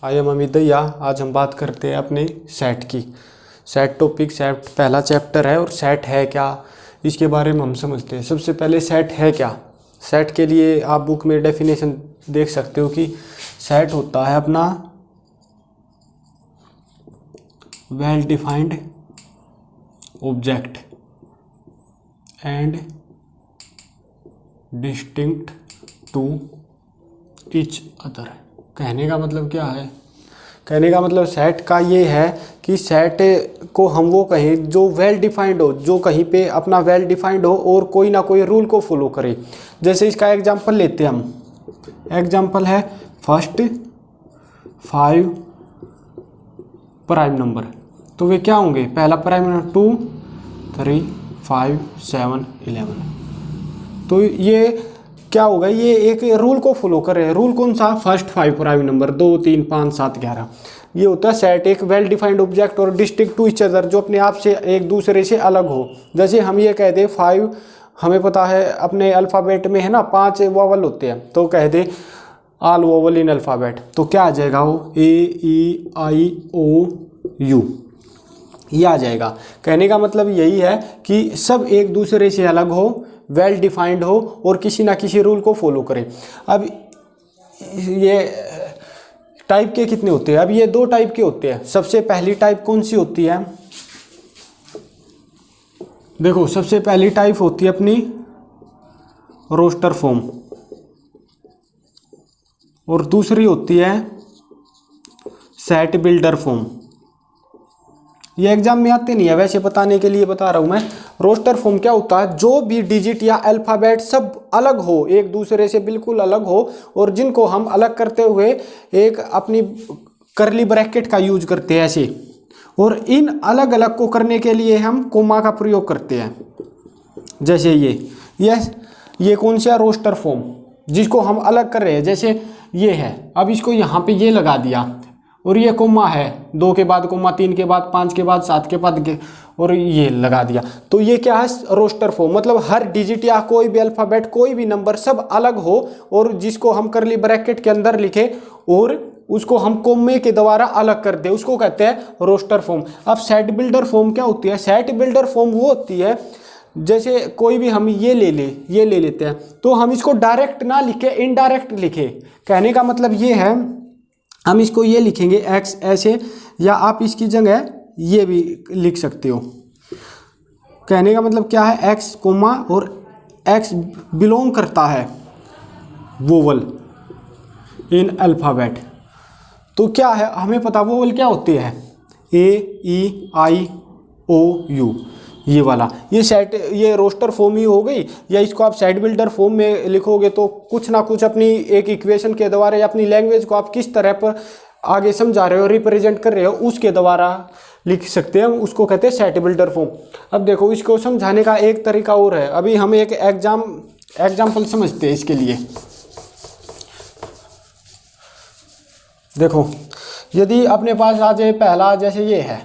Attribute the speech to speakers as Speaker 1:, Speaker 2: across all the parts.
Speaker 1: I am Amit दैया। आज हम बात करते हैं अपने सेट की। सेट टॉपिक, सेट पहला चैप्टर है और सेट है क्या इसके बारे में हम समझते हैं। सबसे पहले सेट है क्या। सेट के लिए आप बुक में डेफिनेशन देख सकते हो कि सेट होता है अपना well defined object and distinct to each other. कहने का मतलब क्या है? कहने का मतलब सेट का ये है कि सेट को हम वो कहें जो वेल डिफाइंड हो, जो कहीं पे अपना वेल डिफाइंड हो और कोई ना कोई रूल को फॉलो करे। जैसे इसका एग्जांपल लेते हैं हम। एग्जांपल है फर्स्ट 5 प्राइम नंबर। तो वे क्या होंगे? पहला प्राइम नंबर 2 3 5 7 11। तो ये क्या होगा? ये एक रूल को फॉलो कर रहे हैं। रूल कौन सा? First 5 prime number 2 3 5 7 11। ये होता है सेट, एक वेल डिफाइंड ऑब्जेक्ट और डिस्टिंक्ट टू ईच अदर, जो अपने आप से एक दूसरे से अलग हो। जैसे हम ये कह दें 5, हमें पता है अपने अल्फ़ाबेट में है ना 5 वोवल होते हैं, तो कह they all vowel in alphabet, तो क्या आ जाएगा? वो AEIOU ये आ जाएगा। कहने का मतलब यही है कि सब एक दूसरे से अलग हो, वेल डिफाइंड हो और किसी ना किसी रूल को फॉलो करें। अब ये टाइप के कितने होते हैं? अब ये 2 टाइप के होते हैं। सबसे पहली टाइप कौन सी होती है? देखो, सबसे पहली टाइप होती है अपनी रोस्टर फॉर्म और दूसरी होती है सेट बिल्डर फॉर्म। ये एग्जाम में आते नहीं है, वैसे बताने के लिए बता रहा हूं मैं। रोस्टर फॉर्म क्या होता है? जो भी डिजिट या अल्फ़ाबेट सब अलग हो, एक दूसरे से बिल्कुल अलग हो, और जिनको हम अलग करते हुए एक अपनी करली ब्रैकेट का यूज करते हैं ऐसे। और इन अलग अलग को करने के लिए हम कोमा का प्रयोग करते हैं। जैसे ये कौन सा रोस्टर फॉर्म जिसको हम अलग कर रहे हैं, जैसे ये है। अब इसको यहाँ पे ये लगा दिया और ये कोमा है, 2 के बाद कोमा, 3 के बाद 5 के बाद 7 के बाद और ये लगा दिया। तो ये क्या है? Roster form. मतलब हर डिजिट या कोई भी अल्फ़ाबेट, कोई भी नंबर सब अलग हो और जिसको हम करली ब्रैकेट के अंदर लिखे और उसको हम कोमे के द्वारा अलग कर दे, उसको कहते हैं रोस्टर फॉर्म। अब सेट बिल्डर फॉर्म क्या होती है? सेट बिल्डर फॉर्म वो होती है, जैसे कोई भी हम ये ले लेते हैं, तो हम इसको डायरेक्ट ना लिखे, इनडायरेक्ट लिखे। कहने का मतलब ये है, हम इसको ये लिखेंगे x ऐसे, या आप इसकी जगह ये भी लिख सकते हो। कहने का मतलब क्या है? x कोमा और x बिलोंग करता है वोवल इन अल्फ़ाबेट। तो क्या है, हमें पता वोवल क्या होते हैं? AEIOU ये वाला। ये सेट, ये रोस्टर फॉर्म ही हो गई। या इसको आप सेट बिल्डर फॉर्म में लिखोगे तो कुछ ना कुछ अपनी एक इक्वेशन के द्वारा या अपनी लैंग्वेज को आप किस तरह पर आगे समझा रहे हो, रिप्रेजेंट कर रहे हो, उसके द्वारा लिख सकते हैं। उसको कहते हैं सेट बिल्डर फॉर्म। अब देखो, इसको समझाने का एक तरीका और है। अभी हम एक एग्जाम्पल समझते हैं इसके लिए। देखो, यदि अपने पास आ जाए पहला, जैसे ये है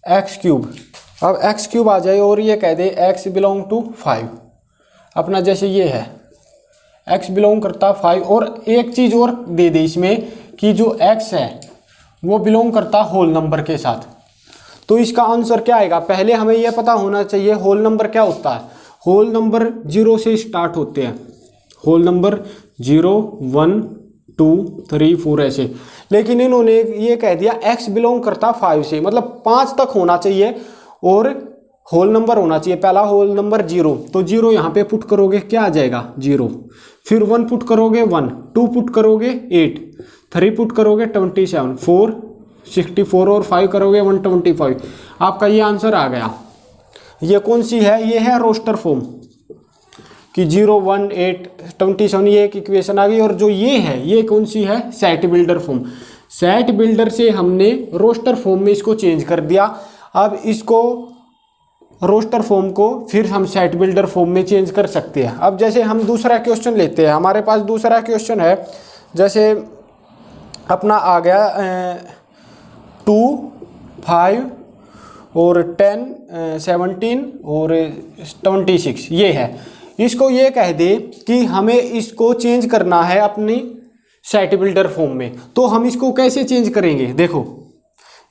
Speaker 1: x3। अब x3 आ जाए और ये कह दे x बिलोंग टू 5। अपना जैसे ये है x बिलोंग करता 5, और एक चीज़ और दे दे इसमें कि जो x है वो बिलोंग करता होल नंबर के साथ। तो इसका आंसर क्या आएगा? पहले हमें यह पता होना चाहिए होल नंबर क्या होता है। होल नंबर 0 से स्टार्ट होते हैं। होल नंबर 0 1 2 3 4 ऐसे। लेकिन इन्होंने ये कह दिया x बिलोंग करता 5 से, मतलब 5 तक होना चाहिए और होल नंबर होना चाहिए। पहला होल नंबर 0, तो 0 यहाँ पे पुट करोगे, क्या आ जाएगा? 0। फिर 1 पुट करोगे 1, 2 पुट करोगे 8, 3 पुट करोगे 27, 4 64 और 5 करोगे 125। आपका ये आंसर आ गया। ये कौन सी है? ये है रोस्टर फॉर्म कि 0 1 8 27, ये एक इक्वेशन आ गई। और जो ये है, ये कौन सी है? Set builder form. Set builder से हमने रोस्टर फॉर्म में इसको चेंज कर दिया। अब इसको रोस्टर फॉर्म को फिर हम सेट बिल्डर फॉर्म में चेंज कर सकते हैं। अब जैसे हम दूसरा क्वेश्चन लेते हैं। हमारे पास दूसरा क्वेश्चन है, जैसे अपना आ गया 2 5 और 10 17 और 26 ये है। इसको ये कह दे कि हमें इसको चेंज करना है अपनी सेट बिल्डर फॉर्म में। तो हम इसको कैसे चेंज करेंगे, देखो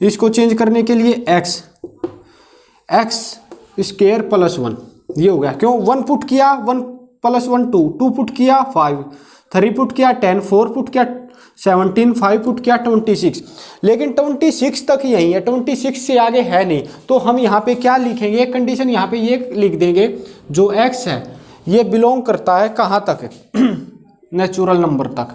Speaker 1: इसको चेंज करने के लिए एक्स स्क्वायर प्लस 1 ये हो गया, क्यों 1 पुट किया 1 प्लस 1 2 पुट किया 5 3 पुट किया 10 4 पुट किया 17 5 पुट किया 26, लेकिन 26 तक यही है, 26 से आगे है नहीं। तो हम यहाँ पे क्या लिखेंगे, एक कंडीशन यहाँ पे ये लिख देंगे, जो x है ये बिलोंग करता है कहाँ तक नेचुरल नंबर तक।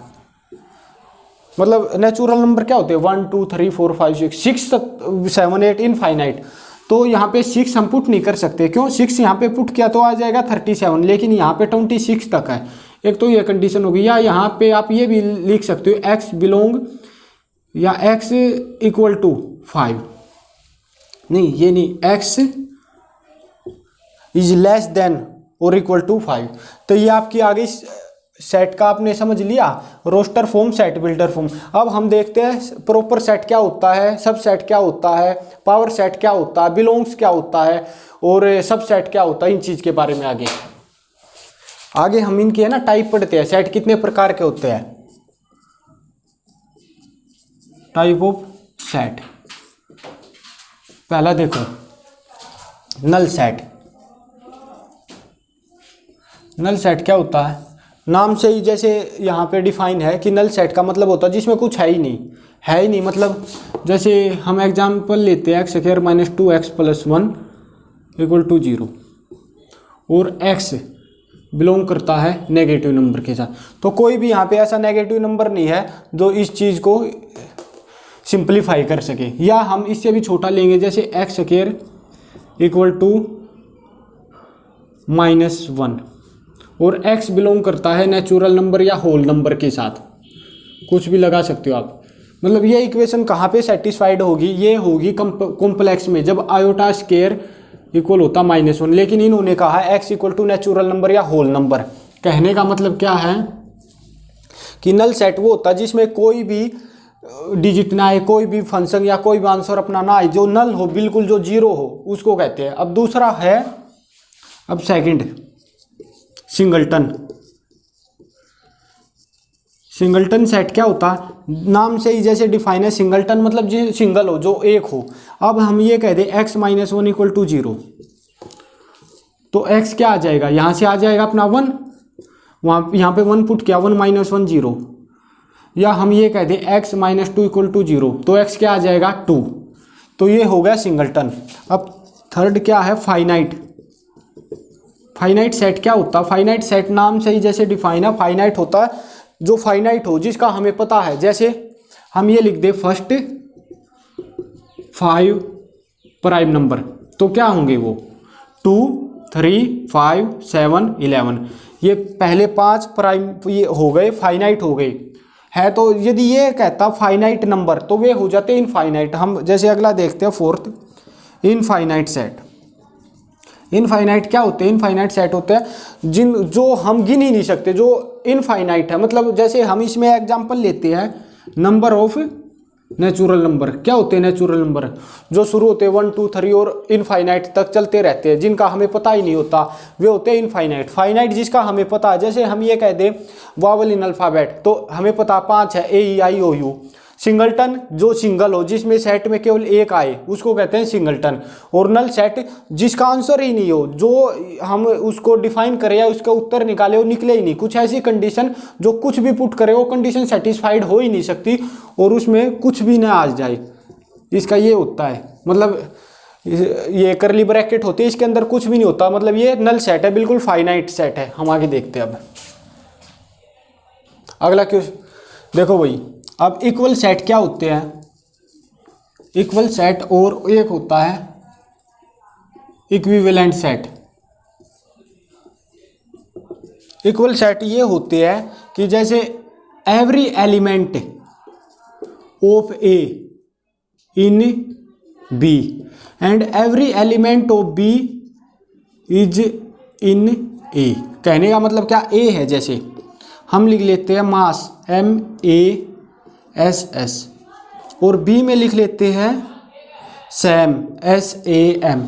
Speaker 1: मतलब नेचुरल नंबर क्या होते हैं 1 2 3 4 5 6 तक 7 8 इनफाइनाइट। तो यहाँ पे 6 हम पुट नहीं कर सकते, क्यों 6 यहाँ पे पुट किया तो आ जाएगा 37, लेकिन यहाँ पे 26 तक है। एक तो ये कंडीशन होगी, या यहाँ पे आप ये भी लिख सकते हो x बिलोंग या x इक्वल टू 5, नहीं ये नहीं, x इज लेस देन और इक्वल टू 5। तो ये आपकी आगे सेट का आपने समझ लिया, roster form set builder form. अब हम देखते हैं प्रॉपर सेट क्या होता है, सब सेट क्या होता है, पावर सेट क्या होता है, बिलोंग्स क्या होता है और सब सेट क्या होता है, इन चीज के बारे में आगे हम इनके है ना टाइप पढ़ते हैं। सेट कितने प्रकार के होते हैं, टाइप ऑफ सेट। पहला देखो नल सेट। नल सेट क्या होता है, नाम से ही जैसे यहाँ पे डिफाइन है कि नल सेट का मतलब होता है जिसमें कुछ है ही नहीं। मतलब जैसे हम एग्जांपल लेते हैं x² - 2x + 1 = 0 और x बिलोंग करता है नेगेटिव नंबर के साथ। तो कोई भी यहाँ पे ऐसा नेगेटिव नंबर नहीं है जो इस चीज़ को सिंप्लीफाई कर सके। या हम इससे भी छोटा लेंगे, जैसे x² = -1 और x बिलोंग करता है नेचुरल नंबर या होल नंबर के साथ, कुछ भी लगा सकते हो आप। मतलब ये इक्वेशन कहाँ पे सेटिस्फाइड होगी, ये होगी कॉम्प्लेक्स में, जब आयोटा स्क्वायर इक्वल होता -1। लेकिन इन्होंने कहा x equal to natural number या होल नंबर। कहने का मतलब क्या है कि नल सेट वो होता है जिसमें कोई भी डिजिट ना आए, कोई भी फंक्शन या कोई भी आंसर अपना ना आए, जो नल हो बिल्कुल, जो जीरो हो, उसको कहते हैं। अब दूसरा है, अब सेकंड सिंगलटन सेट क्या होता है, नाम से ही जैसे डिफाइन है, सिंगलटन मतलब जो सिंगल हो, जो एक हो। अब हम ये कह दें x - 1 = 0, तो x क्या आ जाएगा, यहाँ से आ जाएगा अपना 1, वहाँ यहाँ पे 1 पुट किया 1 - 1 0। या हम ये कह दें x - 2 = 0, तो x क्या आ जाएगा 2। तो ये हो गया सिंगलटन। अब थर्ड क्या है, फाइनाइट सेट क्या होता है, फाइनाइट सेट नाम से ही जैसे डिफाइन है, फाइनाइट होता है जो फाइनाइट हो, जिसका हमें पता है। जैसे हम ये लिख दे फर्स्ट 5 प्राइम नंबर, तो क्या होंगे वो 2 3 5 7 11, ये पहले 5 प्राइम ये हो गए, फाइनाइट हो गए है। तो यदि ये कहता फाइनाइट नंबर तो वे हो जाते इनफाइनाइट। हम जैसे अगला देखते हैं फोर्थ, इनफाइनाइट सेट। इनफाइनाइट क्या होते हैं, इनफाइनाइट सेट होते हैं जो हम गिन ही नहीं सकते, जो इनफाइनाइट है। मतलब जैसे हम इसमें एग्जांपल लेते हैं नंबर ऑफ नेचुरल नंबर। क्या होते हैं नेचुरल नंबर, जो शुरू होते हैं 1 2 3 और इनफाइनाइट तक चलते रहते हैं, जिनका हमें पता ही नहीं होता, वे होते हैं इनफाइनाइट। फाइनाइट जिसका हमें पता है, जैसे हम ये कह दें वावल इन अल्फ़ाबेट, तो हमें पता 5 है, AEIOU। सिंगलटन जो सिंगल हो, जिसमें सेट में केवल एक आए, उसको कहते हैं सिंगलटन। और नल सेट जिसका आंसर ही नहीं हो, जो हम उसको डिफाइन करें या उसका उत्तर निकाले वो निकले ही नहीं, कुछ ऐसी कंडीशन जो कुछ भी पुट करे वो कंडीशन सेटिस्फाइड हो ही नहीं सकती और उसमें कुछ भी ना आ जाए, इसका ये होता है। मतलब ये करली ब्रैकेट होती है, इसके अंदर कुछ भी नहीं होता, मतलब ये नल सेट है, बिल्कुल फाइनाइट सेट है। हम आगे देखते हैं। अब अगला क्वेश्चन देखो भाई, अब इक्वल सेट क्या होते हैं, इक्वल सेट और एक होता है इक्विवेलेंट सेट। इक्वल सेट ये होते हैं कि जैसे every element of A in B and every element of B is in A. कहने का मतलब क्या, ए है, जैसे हम लिख लेते हैं मास MASS और बी में लिख लेते हैं सैम SAM।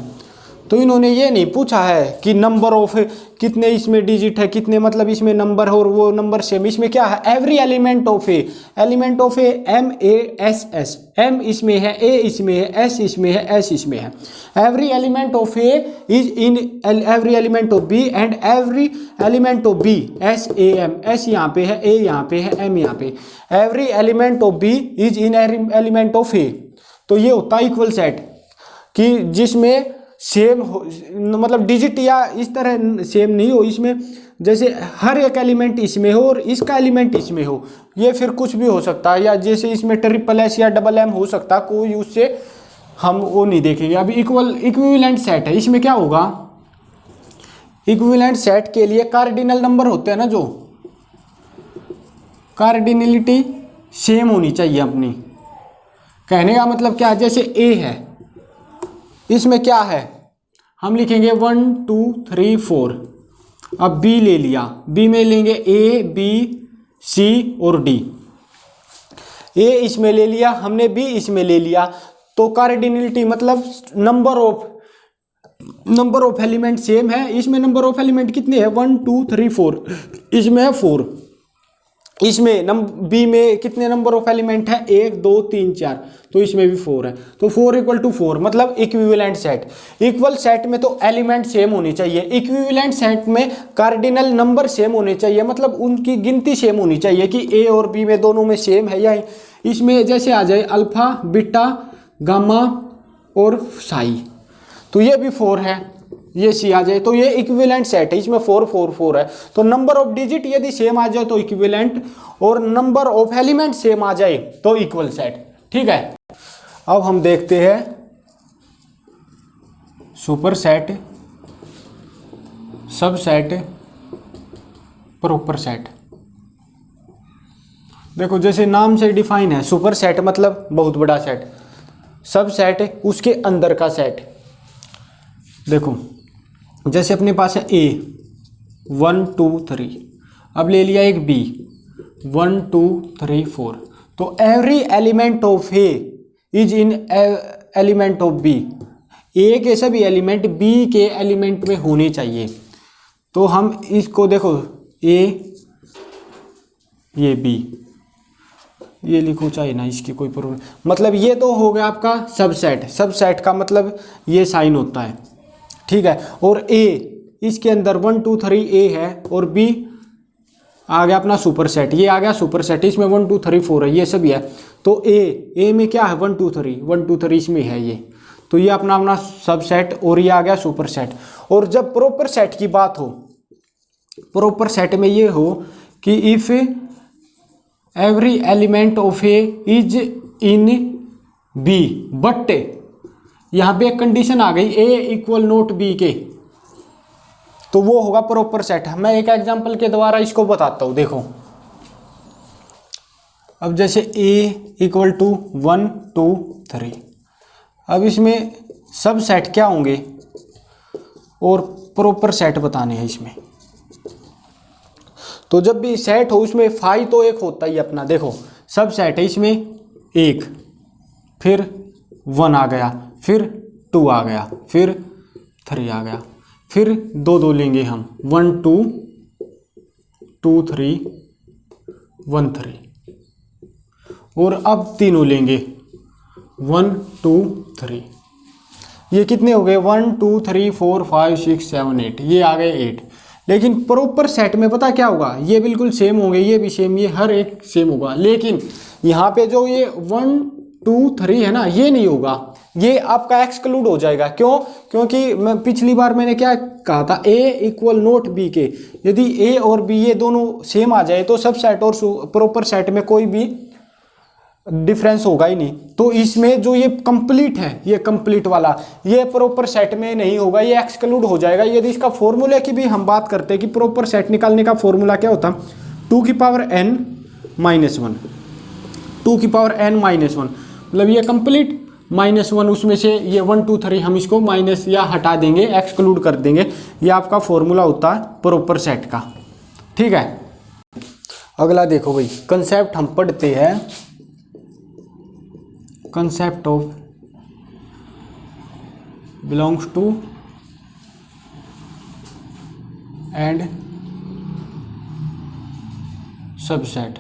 Speaker 1: तो इन्होंने ये नहीं पूछा है कि नंबर ऑफ कितने इसमें डिजिट है, कितने मतलब इसमें नंबर है और वो नंबर सेम। इसमें क्या है, every element of A, element of A M A S S, M इसमें है, ए इसमें है, एस इसमें है, एस इसमें है। Every element of A is in every element of B and every element of B, S A M, S यहाँ पे है, ए यहाँ पे है, एम यहाँ पे। Every element of B is in element of A. तो ये होता है इक्वल सेट कि जिसमें सेम हो, मतलब डिजिट या इस तरह सेम नहीं हो, इसमें जैसे हर एक एलिमेंट इसमें हो और इसका एलिमेंट इसमें हो। ये फिर कुछ भी हो सकता है, या जैसे इसमें ट्रिपल एस या डबल एम हो सकता है, कोई उससे हम वो नहीं देखेंगे। अभी इक्विवेलेंट सेट है, इसमें क्या होगा, इक्विवेलेंट सेट के लिए कार्डिनल नंबर होते हैं ना, जो कार्डिनलिटी सेम होनी चाहिए अपनी। कहने का मतलब क्या है, जैसे ए है, इसमें क्या है, हम लिखेंगे 1 2 3 4। अब बी ले लिया, बी में लेंगे ए बी सी और डी। ए इसमें ले लिया हमने, बी इसमें ले लिया, तो कार्डिनलिटी मतलब नंबर ऑफ एलिमेंट सेम है। इसमें नंबर ऑफ एलिमेंट कितने हैं, 1 2 3 4, इसमें है 4। इसमें बी में कितने नंबर ऑफ एलिमेंट है, 1 2 3 4, तो इसमें भी 4 है। तो 4 = 4 मतलब इक्विवेलेंट सेट। इक्वल सेट में तो एलिमेंट सेम होनी चाहिए, इक्विवेलेंट सेट में कार्डिनल नंबर सेम होने चाहिए, मतलब उनकी गिनती सेम होनी चाहिए कि ए और बी में दोनों में सेम है। या इसमें जैसे आ जाए अल्फा बीटा गामा और साई, तो ये भी 4 है, ये सी आ जाए, तो ये इक्विवेलेंट सेट है, इसमें 4 4 4 है। तो नंबर ऑफ डिजिट यदि सेम आ जाए तो इक्विवेलेंट, और नंबर ऑफ एलिमेंट सेम आ जाए तो इक्वल सेट। ठीक है, अब हम देखते हैं सुपर सेट, सब सेट, प्रॉपर सेट। देखो जैसे नाम से डिफाइन है, सुपर सेट मतलब बहुत बड़ा सेट, सब सेट उसके अंदर का सेट। देखो जैसे अपने पास है ए 1 2 3, अब ले लिया एक बी 1 2 3 4, तो every element of A is in element of B. A के सभी एलिमेंट बी के एलिमेंट में होने चाहिए। तो हम इसको देखो, ए ये बी, ये लिखो चाहे ना, इसकी कोई प्रॉब्लम, मतलब ये तो हो गया आपका सबसेट। सबसेट का मतलब ये साइन होता है, ठीक है। और ए इसके अंदर 1 2 3 ए है, और बी आ गया अपना सुपर सेट, ये आ गया सुपर सेट, इसमें 1 2 3 4 है, ये सभी है। तो ए में क्या है, 1 2 3 1 2 3 इसमें है ये, तो ये अपना सब सेट, और ये आ गया सुपर सेट। और जब प्रॉपर सेट की बात हो, प्रॉपर सेट में ये हो कि if every element of A is in B, but यहाँ पे एक कंडीशन आ गई, ए इक्वल नॉट बी के, तो वो होगा प्रॉपर सेट। मैं एक एग्जांपल के द्वारा इसको बताता हूँ। देखो अब जैसे ए = 1 2 3, अब इसमें सब सेट क्या होंगे और प्रॉपर सेट बताने हैं इसमें। तो जब भी सेट हो उसमें फाई तो एक होता ही अपना। देखो सब सेट है, इसमें 1, फिर 1 आ गया, फिर 2 आ गया, फिर 3 आ गया, फिर 2 2 लेंगे हम, 1 2 2 3 1 3, और अब तीनों लेंगे 1 2 3। ये कितने हो गए, 1 2 3 4 5 6 7 8, ये आ गए 8। लेकिन प्रॉपर सेट में पता क्या होगा, ये बिल्कुल सेम होंगे, ये भी सेम, ये हर एक सेम होगा। लेकिन यहाँ पे जो ये 1 2 3 है ना, ये नहीं होगा, ये आपका एक्सक्लूड हो जाएगा। क्यों? क्योंकि मैं पिछली बार मैंने क्या कहा था, ए इक्वल नॉट बी के। यदि ए और बी ये दोनों सेम आ जाए तो सब सेट और प्रॉपर सेट में कोई भी डिफरेंस होगा ही नहीं। तो इसमें जो ये कंप्लीट है, ये कंप्लीट वाला, ये प्रॉपर सेट में नहीं होगा, ये एक्सक्लूड हो जाएगा। यदि इसका फॉर्मूले की भी हम बात करते हैं कि प्रॉपर सेट निकालने का फॉर्मूला क्या होता, 2n - 1, 2n - 1, मतलब ये कंप्लीट -1, उसमें से ये 1 2 3 हम इसको माइनस या हटा देंगे, एक्सक्लूड कर देंगे। ये आपका फॉर्मूला होता है प्रॉपर सेट का, ठीक है। अगला देखो भाई, कंसेप्ट हम पढ़ते हैं, concept of belongs to and subset.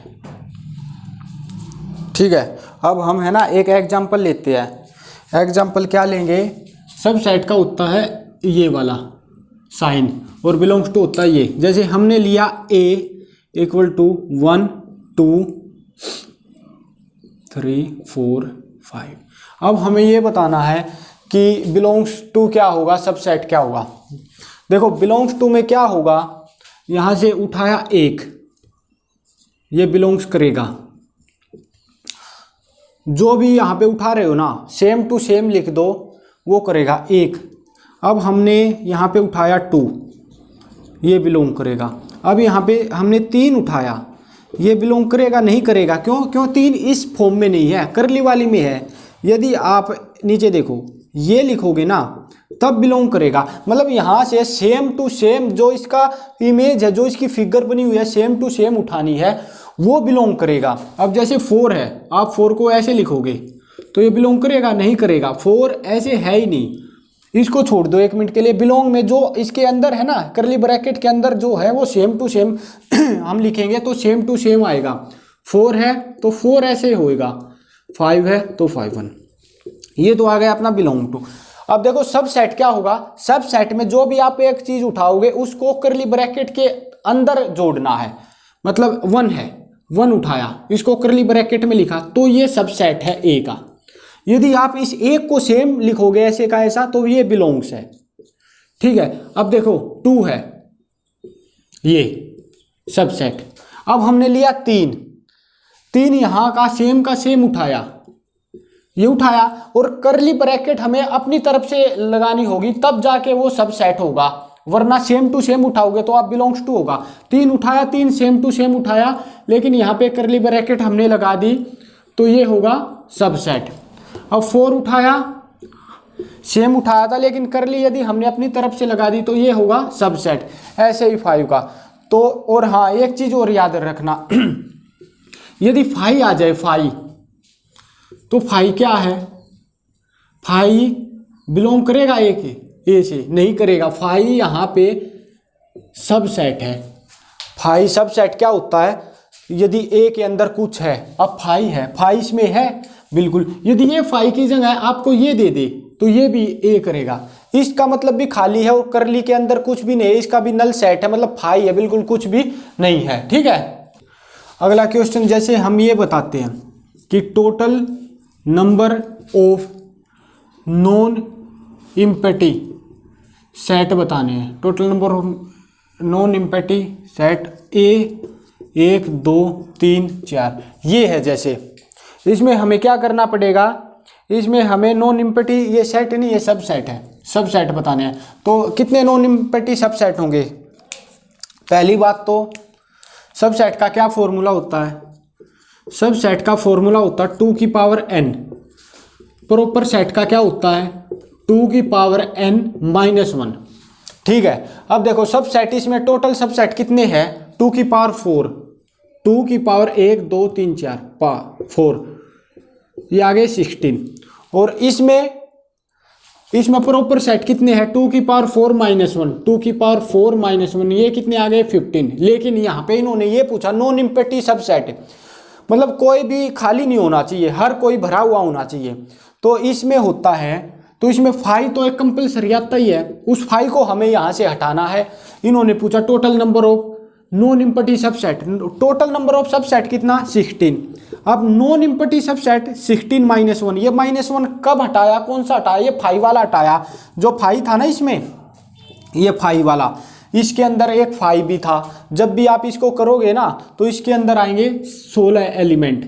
Speaker 1: ठीक है, अब हम है ना एक एग्जांपल लेते हैं। एग्जांपल क्या लेंगे, सबसेट का होता है ये वाला साइन और बिलोंग्स टू होता है ये। जैसे हमने लिया a इक्वल टू 1 2 3 4 5। अब हमें ये बताना है कि बिलोंग्स टू क्या होगा, सबसेट क्या होगा। देखो बिलोंग्स टू में क्या होगा, यहां से उठाया 1, ये बिलोंग्स करेगा। जो भी यहां पे उठा रहे हो ना, सेम टू सेम लिख दो, वो करेगा 1। अब हमने यहाँ पे उठाया 2, ये बिलोंग करेगा। अब यहाँ पे हमने 3 उठाया, ये बिलोंग करेगा नहीं करेगा, क्यों 3 इस फॉर्म में नहीं है, करली वाली में है। यदि आप नीचे देखो ये लिखोगे ना तब बिलोंग करेगा। मतलब यहाँ से सेम टू सेम जो इसका इमेज है, जो इसकी फिगर बनी हुई है, सेम टू सेम उठानी है, वो बिलोंग करेगा। अब जैसे 4 है, आप 4 को ऐसे लिखोगे तो ये बिलोंग करेगा नहीं करेगा, 4 ऐसे है ही नहीं, इसको छोड़ दो 1 मिनट के लिए। बिलोंग में जो इसके अंदर है ना, करली ब्रैकेट के अंदर जो है वो सेम टू सेम हम लिखेंगे तो सेम टू सेम आएगा। 4 है तो 4 ऐसे होएगा, 5 है तो 5 1। ये तो आ गया अपना बिलोंग टू। अब देखो सब सेट क्या होगा, सब सेट में जो भी आप एक चीज उठाओगे उसको करली ब्रैकेट के अंदर जोड़ना है। मतलब 1 है, 1 उठाया, इसको करली ब्रैकेट में लिखा, तो ये सब सेट है ए का। यदि आप इस एक को सेम लिखोगे ऐसे का ऐसा, तो ये बिलोंग्स है। ठीक है, अब देखो 2 है, ये सबसेट। अब हमने लिया 3 यहां का सेम उठाया, ये उठाया, और करली ब्रैकेट हमें अपनी तरफ से लगानी होगी, तब जाके वो सबसेट होगा, वरना सेम टू सेम उठाओगे तो आप बिलोंग्स टू होगा। 3 उठाया, 3 सेम टू सेम उठाया, लेकिन यहाँ पे करली ब्रैकेट हमने लगा दी तो ये होगा सबसेट। अब 4 उठाया, सेम उठाया था लेकिन करली यदि हमने अपनी तरफ से लगा दी तो ये होगा सबसेट। ऐसे ही 5 का तो। और हाँ एक चीज और याद रखना यदि 5 आ जाए 5, तो 5 क्या है, 5 बिलोंग करेगा ए से नहीं करेगा। 5 यहाँ पे सबसेट है। 5 सबसेट क्या होता है, यदि ए के अंदर कुछ है, अब 5 है, 5 इसमें है बिल्कुल, यदि ये 5 की जगह आपको ये दे दे तो ये भी ए करेगा। इसका मतलब भी खाली है और करली के अंदर कुछ भी नहीं है, इसका भी नल सेट है, मतलब 5 है, बिल्कुल कुछ भी नहीं है। ठीक है, अगला क्वेश्चन जैसे हम ये बताते हैं कि total number of non empty set बताने हैं। Total number of non empty set ए 1 2 3 4 ये है। जैसे इसमें हमें क्या करना पड़ेगा, इसमें हमें नॉन एम्प्टी, ये सेट नहीं, ये सब सेट है, सब सेट बताने हैं। तो कितने नॉन एम्प्टी सब सेट होंगे। पहली बात तो सब सेट का क्या फॉर्मूला होता है, सब सेट का फॉर्मूला होता है 2 की पावर n। प्रॉपर सेट का क्या होता है 2 की पावर n माइनस 1। ठीक है, अब देखो सब सेट, इसमें टोटल सब सेट कितने हैं, 2 की पावर 4, 2 की पावर 1 2 3 4 4, ये आ गए 16। और इसमें प्रॉपर सेट कितने हैं, 2 की पावर 4 माइनस 1, 2 की पावर 4 माइनस 1, ये कितने आ गए 15। लेकिन यहाँ पे इन्होंने ये पूछा नॉन एम्प्टी सब सेट, मतलब कोई भी खाली नहीं होना चाहिए, हर कोई भरा हुआ होना चाहिए। तो इसमें होता है, तो इसमें 5 तो एक कंपल्सरी आता ही है, उस 5 को हमें यहाँ से हटाना है। इन्होंने पूछा total number of non empty subset, total number of subset कितना 16। अब नॉन एम्प्टी सबसेट 16 माइनस 1, ये माइनस 1 कब हटाया, कौन सा हटाया, ये 5 वाला हटाया। जो 5 था ना इसमें, ये 5 वाला, इसके अंदर एक 5 भी था। जब भी आप इसको करोगे ना तो इसके अंदर आएंगे 16 एलिमेंट,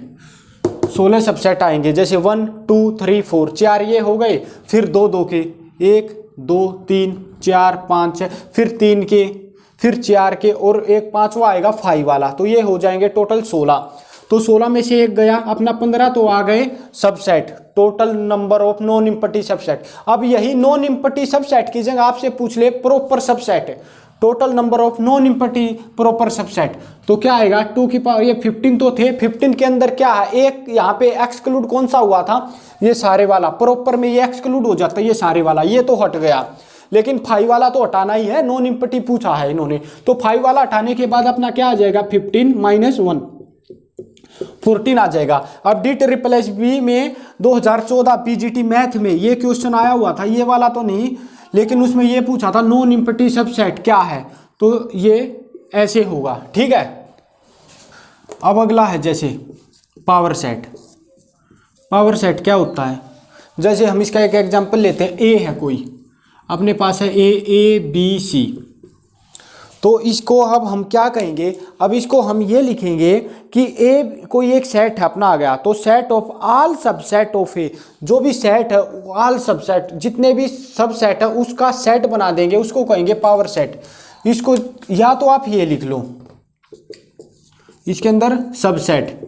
Speaker 1: 16 सबसेट आएंगे। जैसे 1 2 3 4 4 ये हो गए, फिर 2 2 के, 1 2 3 4 5 6, फिर 3 के, फिर 4 के, और एक 5वां आएगा 5 वाला, तो ये हो जाएंगे टोटल 16। तो 16 में से एक गया अपना 15, तो आ गए subset, total number of non empty subset. अब यही नॉन एम्प्टी सबसेट की जगह आपसे पूछ ले proper subset, total number of non empty proper subset, तो क्या आएगा 2 की पावर, ये 15 तो थे, 15 के अंदर क्या है, एक यहाँ पे एक्सक्लूड कौन सा हुआ था, ये सारे वाला, प्रॉपर में ये एक्सक्लूड हो जाता है, ये सारे वाला, ये तो हट गया। लेकिन 5 वाला तो हटाना ही है, नॉन एम्प्टी पूछा है इन्होंने, तो 5 वाला हटाने के बाद अपना क्या आ जाएगा 15 - 1 14 आ जाएगा। अब डी ट्रिपल एस बी में 2014 पीजीटी मैथ में ये क्वेश्चन आया हुआ था, ये वाला तो नहीं, लेकिन उसमें ये पूछा था नॉन एम्प्टी सबसेट क्या है, तो ये ऐसे होगा, ठीक है। अब अगला है जैसे पावर सेट। पावर सेट क्या होता है, जैसे हम इसका एक एग्जांपल लेते हैं, ए है कोई, अपने पास है ए बी सी, तो इसको अब हम क्या कहेंगे, अब इसको हम ये लिखेंगे कि ए कोई एक सेट है अपना आ गया, तो set of all subset of A, जो भी सेट है ऑल सबसेट, जितने भी सबसेट है उसका सेट बना देंगे, उसको कहेंगे पावर सेट। इसको या तो आप ये लिख लो, इसके अंदर सबसेट,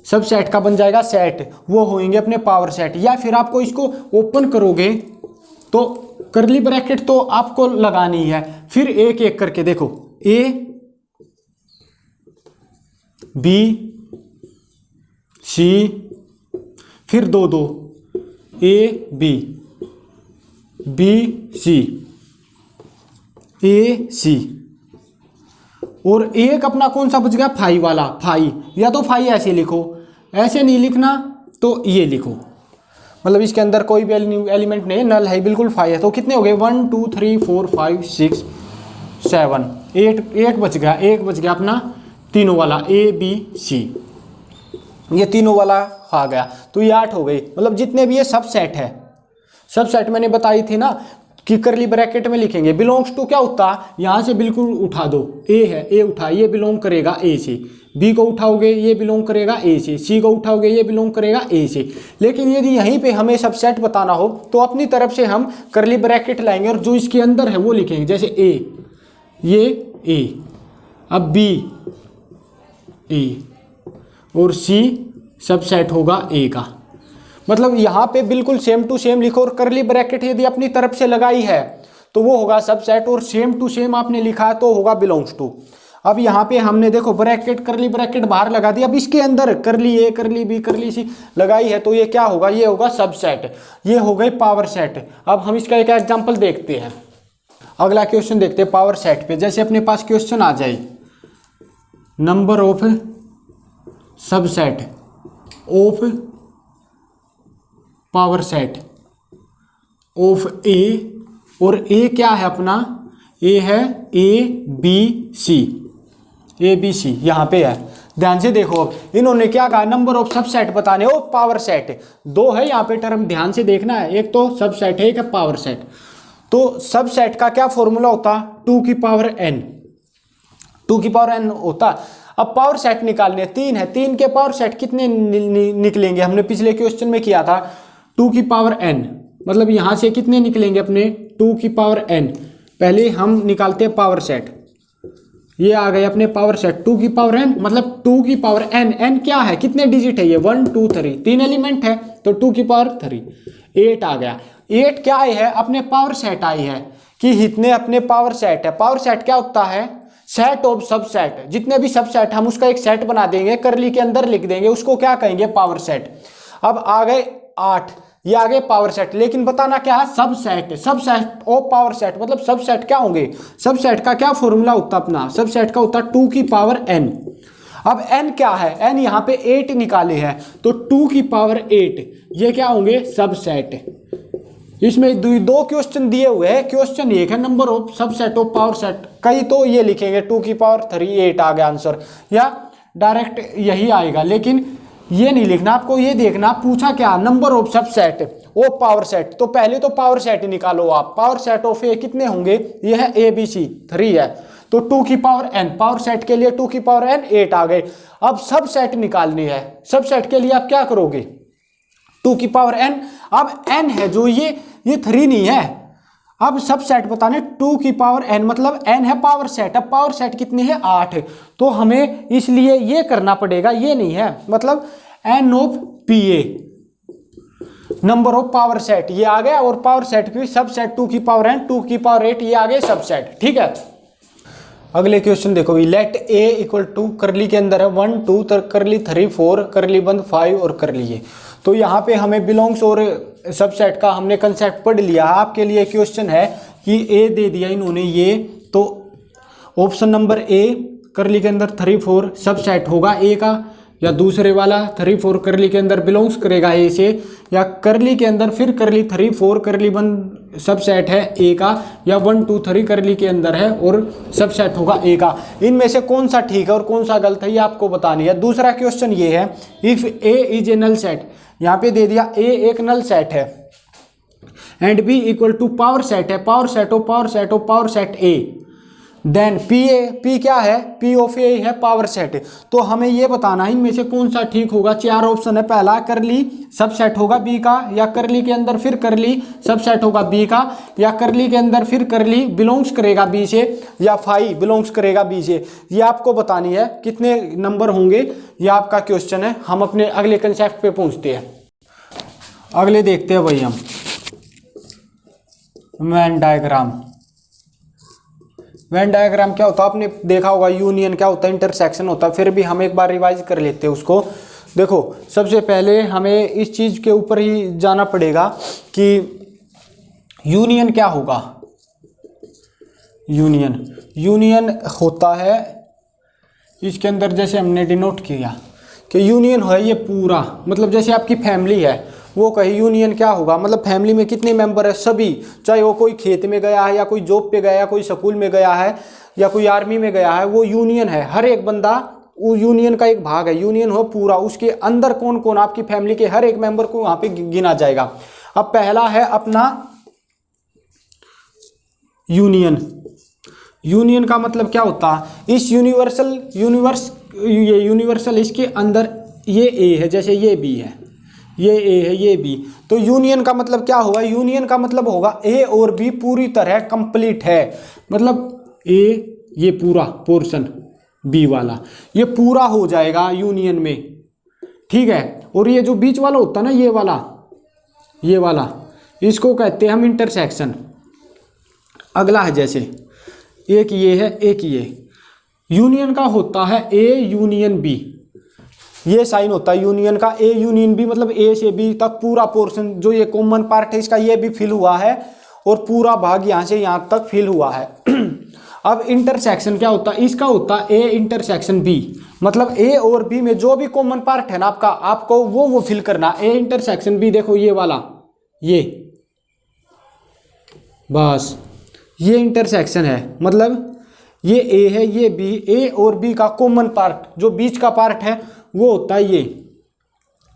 Speaker 1: सबसेट का बन जाएगा सेट, वो होंगे अपने पावर सेट, या फिर आपको इसको ओपन करोगे तो कर्ली ब्रैकेट तो आपको लगानी है, फिर एक एक करके देखो, ए बी सी, फिर दो दो, ए बी सी, ए सी, और एक अपना कौन सा बच गया 5 वाला, 5, या तो 5 ऐसे लिखो, ऐसे नहीं लिखना तो ये लिखो, मतलब इसके अंदर कोई भी एलिमेंट नहीं है, नल है, बिल्कुल 5 है। तो कितने हो गए 1 2 3 4 5 6 7 8, एक बच गया अपना तीनों वाला ए बी सी, ये तीनों वाला आ गया, तो ये 8 हो गई। मतलब जितने भी ये सब सेट है, सब सेट मैंने बताई थी ना कि करली ब्रैकेट में लिखेंगे, बिलोंग्स टू क्या होता है, यहाँ से बिल्कुल उठा दो, ए है, ए उठा, ये बिलोंग करेगा ए से, बी को उठाओगे ये बिलोंग करेगा ए से, सी को उठाओगे ये बिलोंग करेगा ए से। लेकिन यदि यहीं पे हमें सबसेट बताना हो तो अपनी तरफ से हम करली ब्रैकेट लाएंगे और जो इसके अंदर है वो लिखेंगे, जैसे ए, ये ए, अब बी ए, और सी सबसेट होगा ए का। मतलब यहाँ पे बिल्कुल सेम टू सेम लिखो, और करली ब्रैकेट यदि अपनी तरफ से लगाई है तो वो होगा सबसेट, और सेम टू सेम आपने लिखा है तो होगा बिलोंग्स टू। अब यहाँ पे हमने देखो ब्रैकेट, करली ब्रैकेट बाहर लगा दी, अब इसके अंदर करली ए, करली बी, करली सी लगाई है, तो ये क्या होगा, ये होगा सबसेट, ये हो गई पावर सेट। अब हम इसका एक एग्जांपल देखते हैं, अगला क्वेश्चन देखते हैं पावर सेट पे। जैसे अपने पास क्वेश्चन आ जाए, number of subset of power set of A, और ए क्या है अपना, ए है A B C, A B C यहाँ पे है। ध्यान से देखो, अब इन्होंने क्या कहा, नंबर ऑफ सबसेट बताने हो, पावर सेट दो है यहाँ पे टर्म, ध्यान से देखना है, एक तो सबसेट है, एक है पावर सेट। तो सबसेट का क्या फॉर्मूला होता, 2 की पावर n, 2 की पावर n होता। अब पावर सेट निकालने 3 है, 3 के पावर सेट कितने निकलेंगे, हमने पिछले क्वेश्चन में किया था 2 की पावर n, मतलब यहां से कितने निकलेंगे अपने 2 की पावर n। पहले हम निकालते हैं पावर सेट, ये आ गए अपने पावर सेट 2 की पावर n, मतलब 2 की पावर n, n क्या है, कितने डिजिट है ये 1 2 3, 3 एलिमेंट है, तो 2 की पावर 3, 8 आ गया। 8 क्या आई है, अपने पावर सेट आई है, कि इतने अपने पावर सेट है। पावर सेट क्या होता है, सेट ऑफ सबसेट, जितने भी सबसेट हम उसका एक सेट बना देंगे, करली के अंदर लिख देंगे, उसको क्या कहेंगे पावर सेट। अब आ गए 8, ये आ गए पावर सेट, लेकिन बताना क्या है subset, subset of power set, मतलब सबसेट क्या होंगे, सबसेट का क्या फॉर्मूला होता अपना, सबसेट का होता 2 की पावर n। अब n क्या है, n यहाँ पे 8 निकाले हैं, तो 2 की पावर 8 ये क्या होंगे सबसेट। इसमें दो क्वेश्चन दिए हुए हैं, क्वेश्चन एक है number of subset of power set, कई तो ये लिखेंगे 2 की पावर 3 8 आ गया आंसर, या डायरेक्ट यही आएगा, लेकिन ये नहीं लिखना, आपको ये देखना पूछा क्या, number of subset of power set. तो पहले तो पावर सेट निकालो आप, पावर सेट ऑफ ए कितने होंगे, ये है ए बी सी 3 है, तो 2 की पावर n, पावर सेट के लिए 2 की पावर n 8 आ गए। अब सब सेट निकालनी है, सब सेट के लिए आप क्या करोगे 2 की पावर n, अब n है जो ये 3 नहीं है, अब सब सेट बताने 2 की पावर n, मतलब n है पावर सेट, अब पावर सेट कितनी है 8, तो हमें इसलिए ये करना पड़ेगा, ये नहीं है, मतलब n of P A number of power set ये आ गया, और पावर सेट की सब सेट 2 की पावर n 2 की पावर 8 ये आ गए सब सेट, ठीक है। अगले क्वेश्चन देखो, लेट ए इक्वल टू करली के अंदर है 1 2 करली 3 4 करली बंद 5 और करली ये, तो यहाँ पे हमें बिलोंग्स और सबसेट का हमने कंसेप्ट पढ़ लिया। आपके लिए क्वेश्चन है कि ए दे दिया इन्होंने ये, तो ऑप्शन नंबर ए करली के अंदर 3 4 सबसेट होगा ए का, या दूसरे वाला 3 4 करली के अंदर बिलोंग्स करेगा ए से, या करली के अंदर फिर करली 3 4 करली 1 सबसेट है ए का, या 1 2 3 करली के अंदर है और सबसेट होगा ए का। इनमें से कौन सा ठीक है और कौन सा गलत है ये आपको बतानी है। दूसरा क्वेश्चन ये है, if A is a null set, यहाँ पे दे दिया ए एक नल सेट है and B equal to power set है, power set of power set of power set A, then P क्या है, पी ऑफ ए है पावर सेट। तो हमें ये बताना है इनमें से कौन सा ठीक होगा। 4 ऑप्शन है, पहला करली सबसेट होगा बी का, या करली के अंदर फिर करली सबसेट होगा बी का, या करली के अंदर फिर करली बिलोंग्स करेगा बी से, या फाई बिलोंग्स करेगा बी से। ये आपको बतानी है, कितने नंबर होंगे ये आपका क्वेश्चन है। हम अपने अगले कंसेप्ट पे पहुंचते हैं, अगले देखते हैं भाई हम वेन डायग्राम। वेन डायग्राम क्या होता है आपने देखा होगा, यूनियन क्या होता है, इंटरसेक्शन होता है। फिर भी हम एक बार रिवाइज कर लेते हैं उसको। देखो सबसे पहले हमें इस चीज़ के ऊपर ही जाना पड़ेगा कि यूनियन क्या होगा। यूनियन होता है, इसके अंदर जैसे हमने डिनोट किया कि यूनियन है ये पूरा, मतलब जैसे आपकी फैमिली है वो कहे यूनियन क्या होगा, मतलब फैमिली में कितने मेंबर है सभी, चाहे वो कोई खेत में गया है या कोई जॉब पे गया है, कोई स्कूल में गया है या कोई आर्मी में गया है, वो यूनियन है। हर एक बंदा वो यूनियन का एक भाग है। यूनियन हो पूरा, उसके अंदर कौन कौन आपकी फैमिली के हर एक मेंबर को वहां पे गिना जाएगा। अब पहला है अपना यूनियन का मतलब क्या होता है, इस यूनिवर्सल इसके अंदर ये ए है, जैसे ये बी है, ये ए है, ये बी। तो यूनियन का मतलब क्या होगा, यूनियन का मतलब होगा ए और बी पूरी तरह कंप्लीट है। मतलब ए ये पूरा पोर्शन बी वाला ये पूरा हो जाएगा यूनियन में, ठीक है। और ये जो बीच वाला होता है ना, ये वाला इसको कहते हैं हम इंटरसेक्शन। अगला है जैसे एक ये है, एक ये यूनियन का होता है ए यूनियन बी, ये साइन होता है यूनियन का ए यूनियन बी, मतलब ए से बी तक पूरा पोर्शन जो ये कॉमन पार्ट है इसका ये भी फिल हुआ है और पूरा भाग यहाँ से यहाँ तक फिल हुआ है। अब इंटरसेक्शन क्या होता है, इसका होता है ए इंटरसेक्शन बी, मतलब ए और बी में जो भी कॉमन पार्ट है ना आपका, आपको वो फिल करना। ए इंटरसेक्शन बी, देखो ये वाला, ये बस ये इंटरसेक्शन है, मतलब ये ए है, ये बी, ए और बी का कॉमन पार्ट जो बीच का पार्ट है वो होता है ये,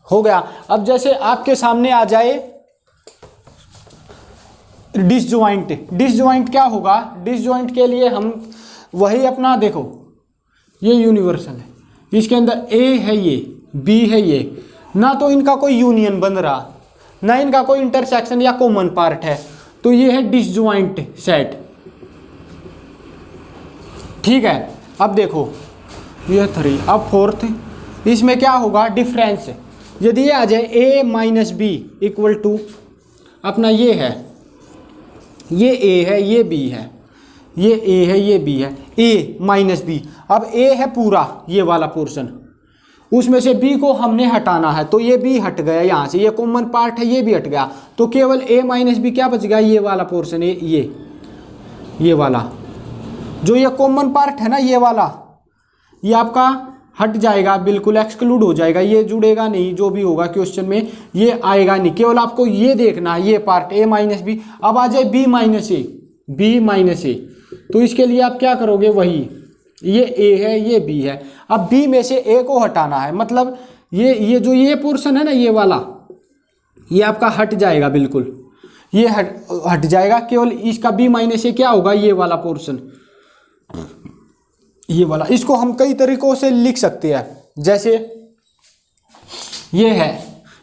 Speaker 1: हो गया। अब जैसे आपके सामने आ जाए डिसजॉइंट क्या होगा, डिसजॉइंट के लिए हम वही अपना देखो, ये यूनिवर्सल है, इसके अंदर ए है, ये बी है, ये ना तो इनका कोई यूनियन बन रहा, ना इनका कोई इंटरसेक्शन या कॉमन पार्ट है, तो ये है डिसजॉइंट सेट, ठीक है। अब देखो ये 3, अब 4th, इसमें क्या होगा डिफरेंस, यदि ये आ जाए a minus B equal to अपना ये है, ये a है, ये b है, ये a है, ये b है, a माइनस बी। अब a है पूरा ये वाला पोर्शन, उसमें से b को हमने हटाना है, तो ये b हट गया यहाँ से, ये कॉमन पार्ट है, ये भी हट गया, तो केवल a माइनस बी क्या बच गया, ये वाला पोर्शन, ये वाला जो ये कॉमन पार्ट है ना, ये वाला ये आपका हट जाएगा, बिल्कुल एक्सक्लूड हो जाएगा, ये जुड़ेगा नहीं, जो भी होगा क्वेश्चन में ये आएगा नहीं। केवल आपको ये देखना है, ये पार्ट a माइनस बी। अब आ जाए b माइनस ए, तो इसके लिए आप क्या करोगे, वही ये a है, ये b है। अब b में से a को हटाना है, मतलब ये जो ये पोर्शन है ना, ये वाला ये आपका हट जाएगा, बिल्कुल ये हट जाएगा। केवल इसका b माइनस ए क्या होगा, ये वाला पोर्शन, ये वाला। इसको हम कई तरीकों से लिख सकते हैं, जैसे ये है,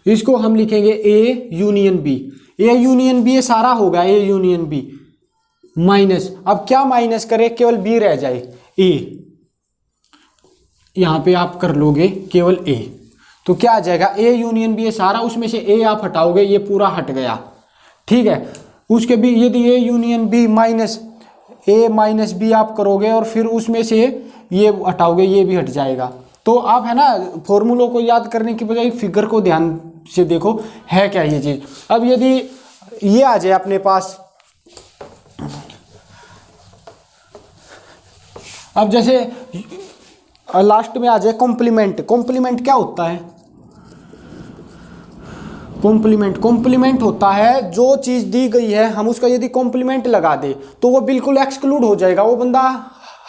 Speaker 1: इसको हम लिखेंगे A union B, A union B, ये सारा होगा ए यूनियन बी माइनस, अब क्या माइनस करें, केवल बी रह जाए, ए यहां पे आप कर लोगे केवल ए, तो क्या आ जाएगा ए यूनियन बी, ये सारा, उसमें से ए आप हटाओगे, ये पूरा हट गया, ठीक है। उसके भी यदि A union B minus A minus B आप करोगे और फिर उसमें से ये हटाओगे, ये भी हट जाएगा। तो आप है ना फॉर्मूलों को याद करने की बजाय फिगर को ध्यान से देखो है क्या ये चीज़। अब यदि ये आ जाए अपने पास, अब जैसे लास्ट में आ जाए कॉम्प्लीमेंट। कॉम्प्लीमेंट क्या होता है? कॉम्प्लीमेंट होता है जो चीज़ दी गई है हम उसका यदि कॉम्प्लीमेंट लगा दे तो वो बिल्कुल एक्सक्लूड हो जाएगा, वो बंदा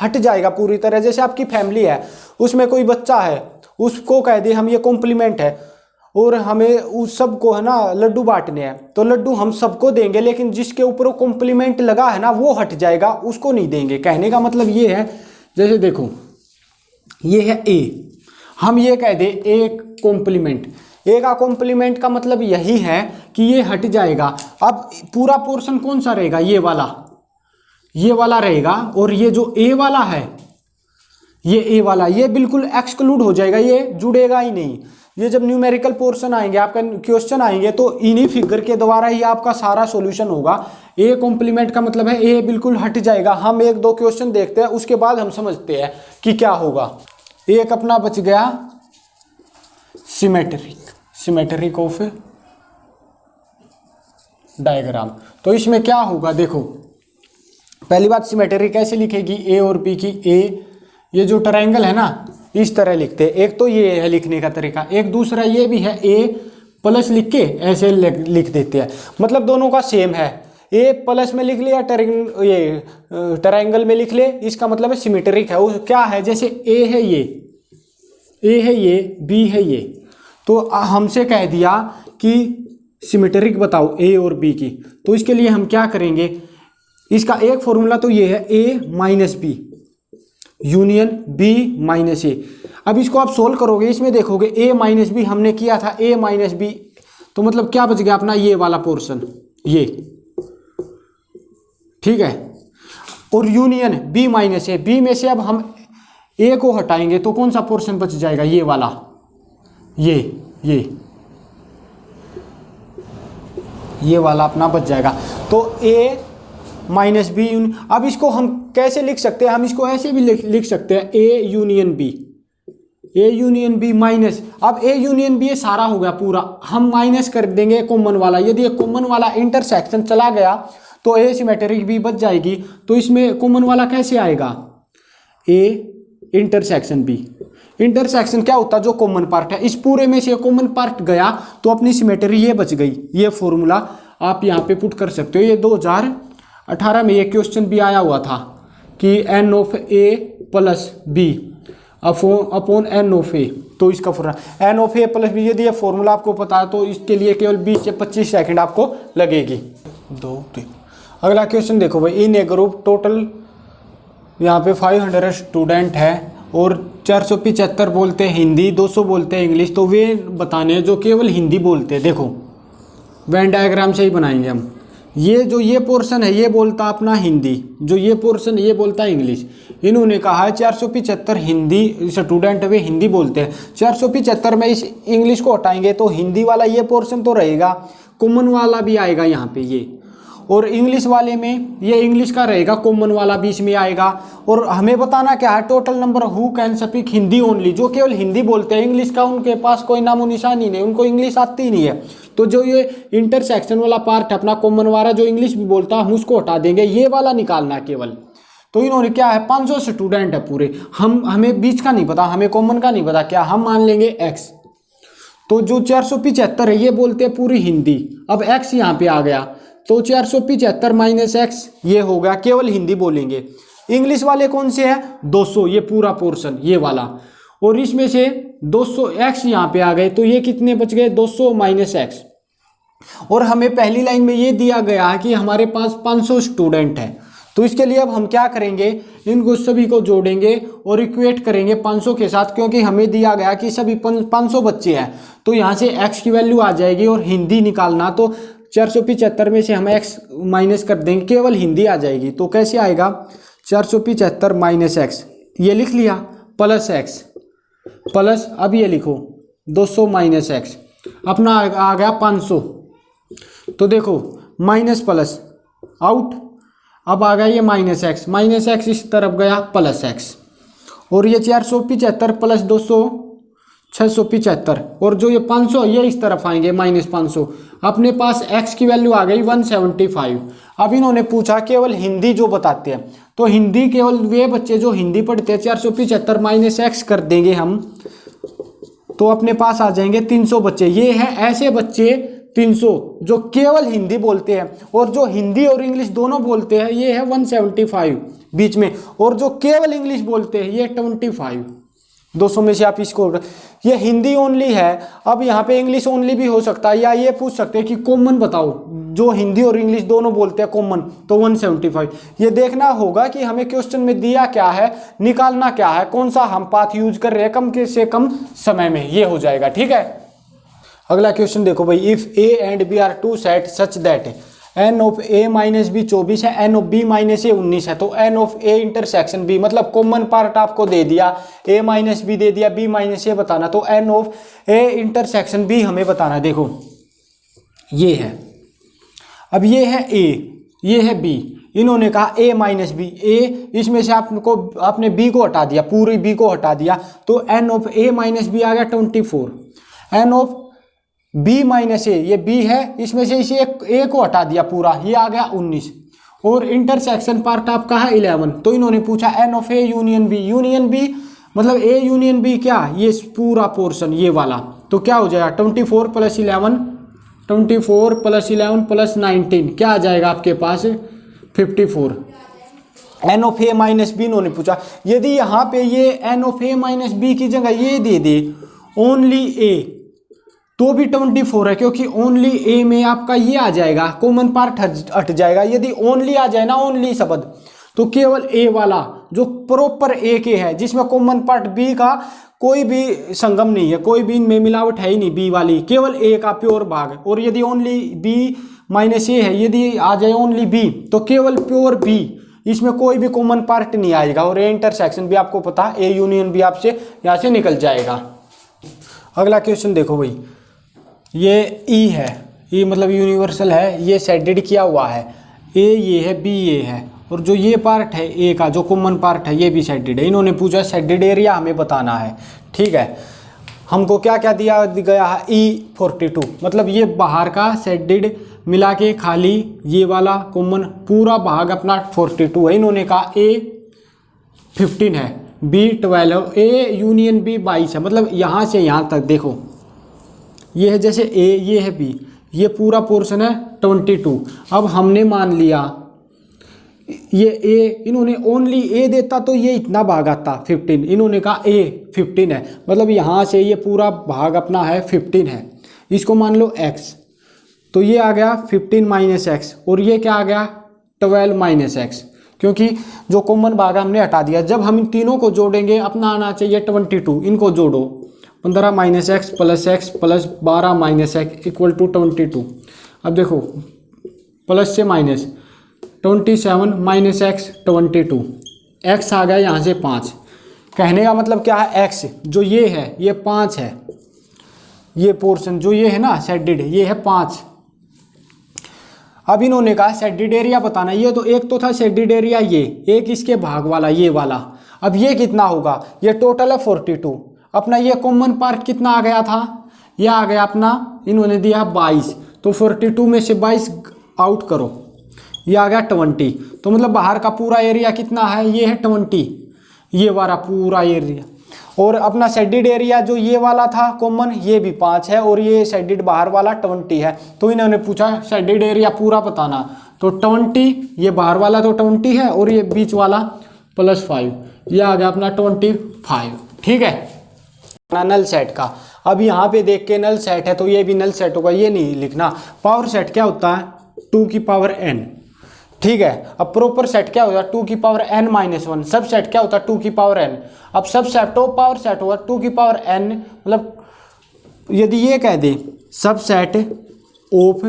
Speaker 1: हट जाएगा पूरी तरह। जैसे आपकी फैमिली है, उसमें कोई बच्चा है, उसको कह दे हम ये कॉम्प्लीमेंट है और हमें उस सबको है ना लड्डू बांटने हैं, तो लड्डू हम सबको देंगे, लेकिन जिसके ऊपर वो कॉम्प्लीमेंट लगा है ना वो हट जाएगा, उसको नहीं देंगे। कहने का मतलब ये है, जैसे देखो ये है ए, हम ये कह दे ए कॉम्प्लीमेंट। ए का कॉम्प्लीमेंट का मतलब यही है कि ये हट जाएगा। अब पूरा पोर्शन कौन सा रहेगा? ये वाला रहेगा, और ये जो ए वाला है, ये ए वाला, ये बिल्कुल एक्सक्लूड हो जाएगा, ये जुड़ेगा ही नहीं। ये जब न्यूमेरिकल पोर्शन आएंगे, आपका क्वेश्चन आएंगे, तो इन्हीं फिगर के द्वारा ही आपका सारा सॉल्यूशन होगा। ए कॉम्प्लीमेंट का मतलब है ए बिल्कुल हट जाएगा। हम एक दो क्वेश्चन देखते हैं, उसके बाद हम समझते हैं कि क्या होगा। एक अपना बच गया सिमेट्रिक ऑफ डायग्राम। तो इसमें क्या होगा देखो, पहली बात सिमेट्री कैसे लिखेगी ए और बी की। ए ये जो ट्रायंगल है ना इस तरह लिखते हैं, एक तो ये है लिखने का तरीका, एक दूसरा ये भी है, ए प्लस लिख के ऐसे लिख देते हैं, मतलब दोनों का सेम है। ए प्लस में लिख ले या ट्रायंगल में लिख ले, इसका मतलब है सिमेट्रिक है। वो क्या है, जैसे ए है ये बी है ये, तो हमसे कह दिया कि सिमेट्रिक बताओ ए और बी की। तो इसके लिए हम क्या करेंगे, इसका एक फॉर्मूला तो ये है A minus B union B minus A. अब इसको आप सोल्व करोगे, इसमें देखोगे ए माइनस बी हमने किया था, ए माइनस बी, तो मतलब क्या बच गया अपना ये वाला पोर्शन, ये ठीक है। और यूनियन बी माइनस ए, बी में से अब हम ए को हटाएंगे तो कौन सा पोर्शन बच जाएगा, ये वाला, ये वाला अपना बच जाएगा। तो ए माइनस बी यूनियन, अब इसको हम कैसे लिख सकते हैं, हम इसको ऐसे भी लिख सकते हैं ए यूनियन बी माइनस, अब ए यूनियन बी ये सारा हो गया पूरा, हम माइनस कर देंगे कॉमन वाला। यदि ये कॉमन वाला इंटरसेक्शन चला गया तो ए सिमेट्रिक भी बच जाएगी। तो इसमें कॉमन वाला कैसे आएगा, ए इंटरसेक्शन बी। इंटरसेक्शन क्या होता है, जो कॉमन पार्ट है, इस पूरे में से कॉमन पार्ट गया तो अपनी सिमेट्री ये बच गई। ये फॉर्मूला आप यहाँ पे पुट कर सकते हो। ये 2018 में ये क्वेश्चन भी आया हुआ था कि n of A plus B upon n of A, तो इसका formula n of A plus B. यदि ये फॉर्मूला आपको पता है तो इसके लिए केवल 20 से 25 सेकंड आपको लगेगी। 2 3 अगला क्वेश्चन देखो भाई, इन ए ग्रुप टोटल यहाँ पे 500 स्टूडेंट है और 475 बोलते हैं हिंदी, 200 बोलते हैं इंग्लिश। तो वे बताने हैं जो केवल हिंदी बोलते हैं। देखो वेन डायग्राम से ही बनाएंगे हम। ये पोर्शन है ये बोलता अपना हिंदी, जो ये पोर्शन ये बोलता है इंग्लिश। इन्होंने कहा है 475 हिंदी स्टूडेंट वे हिंदी बोलते हैं, 475 में इस इंग्लिश को हटाएंगे तो हिंदी वाला ये पोर्शन तो रहेगा, कॉमन वाला भी आएगा यहाँ पे ये, और इंग्लिश वाले में ये इंग्लिश का रहेगा, कॉमन वाला बीच में आएगा। और हमें बताना क्या है, total number who can speak Hindi only, जो केवल हिंदी बोलते हैं, इंग्लिश का उनके पास कोई नामो निशान ही नहीं, उनको इंग्लिश आती ही नहीं है। तो जो ये इंटरसेक्शन वाला पार्ट है अपना कॉमन वाला, जो इंग्लिश भी बोलता है, हम उसको हटा देंगे, ये वाला निकालना है केवल। तो इन्होंने क्या है 500 स्टूडेंट है पूरे, हमें बीच का नहीं पता, हमें कॉमन का नहीं पता, क्या हम मान लेंगे एक्स। तो जो 475 है ये बोलते हैं पूरी हिंदी, अब एक्स यहाँ पे आ गया तो 475 माइनस एक्स ये हो गया, केवल हिंदी बोलेंगे। इंग्लिश वाले कौन से हैं 200, ये पूरा पोर्शन ये वाला, और इसमें से 200 एक्स यहाँ पे आ गए, तो ये कितने बच गए 200 माइनस एक्स। और हमें पहली लाइन में ये दिया गया है कि हमारे पास 500 स्टूडेंट है, तो इसके लिए अब हम क्या करेंगे, इनको सभी को जोड़ेंगे और इक्वेट करेंगे 500 के साथ, क्योंकि हमें दिया गया कि सभी 500 बच्चे हैं। तो यहाँ से x की वैल्यू आ जाएगी और हिंदी निकालना, तो 475 में से हम x माइनस कर देंगे, केवल हिंदी आ जाएगी। तो कैसे आएगा 475 माइनस एक्स, ये लिख लिया, प्लस एक्स प्लस, अब ये लिखो 200 माइनस एक्स, अपना आ गया 500। तो देखो माइनस प्लस आउट, अब आ गया ये माइनस एक्स इस तरफ गया प्लस एक्स, और ये 475 प्लस 200 675 और जो ये 500 ये इस तरफ आएंगे -500। अपने पास x की वैल्यू आ गई 175। अब इन्होंने पूछा केवल हिंदी जो बताते हैं, तो हिंदी केवल वे बच्चे जो हिंदी पढ़ते हैं 475 माइनस x कर देंगे हम, तो अपने पास आ जाएंगे 300 बच्चे। ये हैं ऐसे बच्चे 300 जो केवल हिंदी बोलते हैं, और जो हिंदी और इंग्लिश दोनों बोलते हैं ये है 175 बीच में, और जो केवल इंग्लिश बोलते हैं ये 25। 200 में से आप इसको, ये हिंदी ओनली है। अब यहाँ पे इंग्लिश ओनली भी हो सकता है, या ये पूछ सकते हैं कि कॉमन बताओ जो हिंदी और इंग्लिश दोनों बोलते हैं कॉमन, तो 175। ये देखना होगा कि हमें क्वेश्चन में दिया क्या है, निकालना क्या है, कौन सा हम पाथ यूज कर रहे हैं कम से कम समय में, ये हो जाएगा। ठीक है, अगला क्वेश्चन देखो भाई, if A and B are two set such that n of A minus B 24 है, n of B minus A 19 है, तो n of A intersection B, मतलब कॉमन पार्ट आपको दे दिया, ए माइनस बी दे दिया, बी माइनस ए बताना, तो n of A intersection B हमें बताना। देखो ये है, अब ये है ए, ये है बी, इन्होंने कहा ए माइनस बी, ए इसमें से आपको आपने बी को हटा दिया, पूरी बी को हटा दिया, तो n of A minus B आ गया 24। N of B minus A, ये बी है, इसमें से इसे ए को हटा दिया पूरा, ये आ गया 19, और इंटरसेक्शन पार्ट आपका है 11। तो इन्होंने पूछा n of A union B, union B मतलब ए यूनियन बी क्या, ये पूरा पोर्शन ये वाला, तो क्या हो जाएगा 24 प्लस 11, 24 प्लस 11 प्लस 19 क्या आ जाएगा आपके पास 54। N of A minus B इन्होंने पूछा, यदि यहाँ पे ये n of A minus B की जगह ये दे दे ओनली ए, तो भी 24 है, क्योंकि ओनली ए में आपका ये आ जाएगा, कॉमन पार्ट हट जाएगा। यदि ओनली आ जाए ना, ओनली शब्द, तो केवल ए वाला जो प्रॉपर ए के है, जिसमें कॉमन पार्ट बी का कोई भी संगम नहीं है, कोई भी इनमें मिलावट है ही नहीं, बी वाली केवल ए का प्योर भाग। और यदि ओनली बी माइनस ए है, यदि आ जाए ओनली बी, तो केवल प्योर बी, इसमें कोई भी कॉमन पार्ट नहीं आएगा। और ए इंटरसेक्शन भी आपको पता, ए यूनियन भी आपसे यहाँ से निकल जाएगा। अगला क्वेश्चन देखो भाई, ये ई है, ई मतलब यूनिवर्सल है, ये सेडेड किया हुआ है, ए ये है, बी ये है, और जो ये पार्ट है ए का जो कॉमन पार्ट है ये भी सेडेड है। इन्होंने पूछा सेडेड एरिया हमें बताना है। ठीक है, हमको क्या क्या दिया गया है, ई 42, मतलब ये बाहर का सेडेड मिला के खाली ये वाला कॉमन पूरा भाग अपना 42 है। इन्होंने कहा ए 15 है, बी 12, ए यूनियन बी 22 है, मतलब यहाँ से यहाँ तक देखो, ये है जैसे ए, ये है बी, ये पूरा पोर्शन है 22। अब हमने मान लिया ये ए, इन्होंने ओनली ए देता तो ये इतना भाग आता 15, इन्होंने कहा ए 15 है, मतलब यहाँ से ये पूरा भाग अपना है 15 है, इसको मान लो x, तो ये आ गया 15 माइनस एक्स, और ये क्या आ गया 12 माइनस एक्स, क्योंकि जो कॉमन भाग हमने हटा दिया। जब हम इन तीनों को जोड़ेंगे अपना आना चाहिए 22, इनको जोड़ो, 15 minus x plus 12 minus x equal to 22। अब देखो प्लस से माइनस 27 माइनस एक्स 22, एक्स आ गया यहाँ से 5। कहने का मतलब क्या है, एक्स जो ये है ये 5 है, ये पोर्शन जो ये है ना सेडेड, ये है 5। अब इन्होंने कहा सेडेड एरिया बताना, ये तो एक तो था सेडेड एरिया, ये एक इसके भाग वाला ये वाला। अब ये कितना होगा, ये टोटल है 42, अपना ये कॉमन पार्ट कितना आ गया था, ये आ गया अपना, इन्होंने दिया 22, तो 42 में से 22 आउट करो, ये आ गया 20, तो मतलब बाहर का पूरा एरिया कितना है, ये है 20, ये वाला पूरा एरिया। और अपना सेडेड एरिया जो ये वाला था कॉमन, ये भी 5 है, और ये सेडेड बाहर वाला 20 है। तो इन्होंने पूछा सेडेड एरिया पूरा बताना, तो 20, ये बाहर वाला तो 20 है, और ये बीच वाला +5, ये आ गया अपना 25। ठीक है, नल सेट का। अब यहाँ पे देख के नल सेट है तो ये भी नल सेट होगा, ये नहीं लिखना। पावर सेट क्या होता है, 2 की पावर n। ठीक है, अब प्रॉपर सेट क्या होता है, 2 की पावर n-1। सब सेट क्या होता है, 2 की पावर n। अब सब सेट हो पावर सेट होगा 2 की पावर n, मतलब यदि ये कह दे सब सेट ऑफ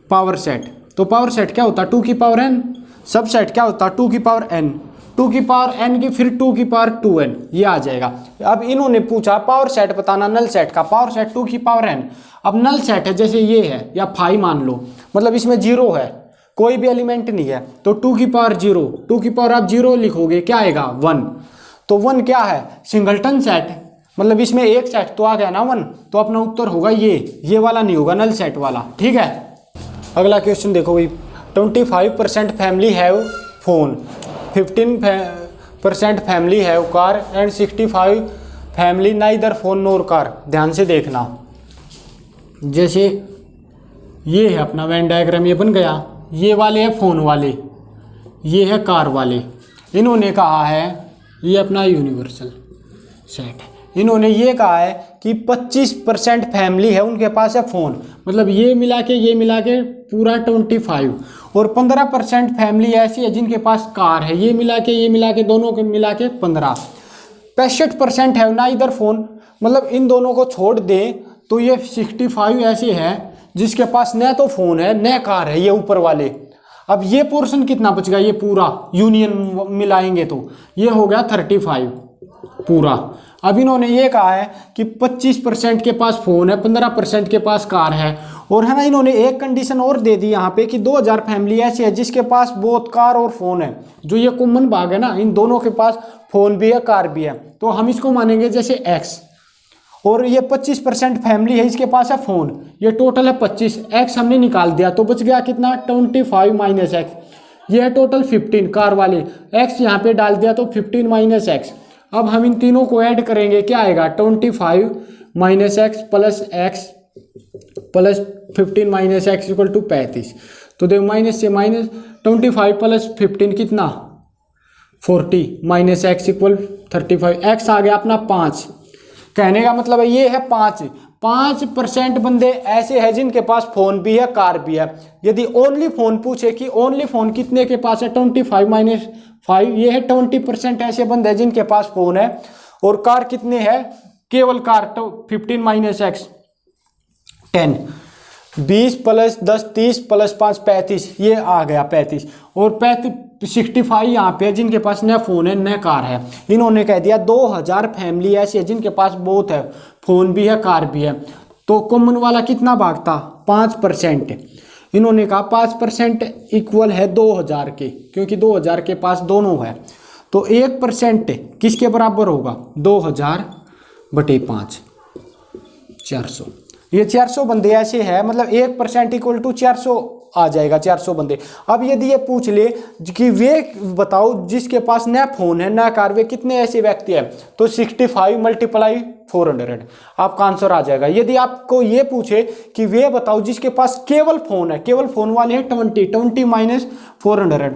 Speaker 1: पावर सेट, तो पावर सेट क्या होता है 2 की पावर n, सब सेट क्या होता है 2 की पावर n, 2 की पावर n की फिर 2 की पावर 2n, ये आ जाएगा। अब इन्होंने पूछा पावर सेट बताना नल सेट का, पावर सेट 2 की पावर n। अब नल सेट है जैसे ये है या 5 मान लो, मतलब इसमें 0 है, कोई भी एलिमेंट नहीं है, तो 2 की पावर 0, 2 की पावर आप 0 लिखोगे क्या आएगा 1। तो 1 क्या है, सिंगलटन सेट, मतलब इसमें एक सेट तो आ गया ना 1, तो अपना उत्तर होगा ये वाला नहीं होगा, नल सेट वाला। ठीक है, अगला क्वेश्चन देखो भाई, 25% family have phone, 15% family have car and 65 family neither phone NOR car. ध्यान से देखना, जैसे ये है अपना वेन डायग्राम, ये बन गया, ये वाले है फोन वाले, ये है कार वाले। इन्होंने कहा है, ये अपना यूनिवर्सल सेट है, इन्होंने ये कहा है कि 25% फैमिली है उनके पास है फ़ोन, मतलब ये मिला के पूरा 25, और 15% फैमिली ऐसी है जिनके पास कार है, ये मिला के दोनों के मिला के 15। 65% है ना इधर फ़ोन, मतलब इन दोनों को छोड़ दें तो ये 65 ऐसे है जिसके पास न तो फ़ोन है न कार है, ये ऊपर वाले। अब ये पोर्शन कितना बच गया, ये पूरा यूनियन मिलाएंगे तो ये हो गया 35 पूरा। अब इन्होंने ये कहा है कि 25% के पास फ़ोन है, 15% के पास कार है, और है ना इन्होंने एक कंडीशन और दे दी यहाँ पे कि 2000 फैमिली ऐसी है जिसके पास बहुत कार और फ़ोन है। जो ये कॉमन भाग है ना, इन दोनों के पास फ़ोन भी है कार भी है, तो हम इसको मानेंगे जैसे x, और ये 25% फैमिली है इसके पास है फ़ोन, ये टोटल है 25, x हमने निकाल दिया तो बच गया कितना 25 माइनस एक्स, ये है टोटल 15 कार वाले, x यहाँ पे डाल दिया तो 15 माइनस एक्स। अब हम इन तीनों को ऐड करेंगे, क्या आएगा 25 minus x plus 15 minus x equal to 35। तो देखो माइनस से माइनस 25 प्लस 15 कितना 40 माइनस एक्स इक्वल 35, एक्स आ गया अपना 5। कहने का मतलब है ये है 5% बंदे ऐसे हैं जिनके पास फ़ोन भी है कार भी है। यदि ओनली फ़ोन पूछे कि ओनली फ़ोन कितने के पास है 25 माइनस 5, ये है 20% ऐसे बंदे हैं जिनके पास फ़ोन है, और कार कितने हैं, केवल car 15 minus x 10, 20 plus 10 30 plus 5 35, ये आ गया 35, और 65 यहाँ पे है जिनके पास न फ़ोन है न कार है। इन्होंने कह दिया 2000 फैमिली ऐसी है जिनके पास बहुत है, फ़ोन भी है कार भी है, तो कॉमन वाला कितना भागता 5%। इन्होंने कहा 5% इक्वल है 2000 के, क्योंकि 2000 के पास दोनों है, तो 1% किसके बराबर होगा 2000/5, 400। ये 400 बंदे ऐसे हैं, मतलब 1% इक्वल टू 400 आ जाएगा, 400 बंदे। अब यदि ये पूछ ले कि वे बताओ जिसके पास न फ़ोन है न कार, वे कितने ऐसे व्यक्ति हैं, तो 65 × 400 आपका आंसर आ जाएगा। यदि आपको ये पूछे कि वे बताओ जिसके पास केवल फ़ोन है, केवल फ़ोन वाले हैं 20 माइनस 400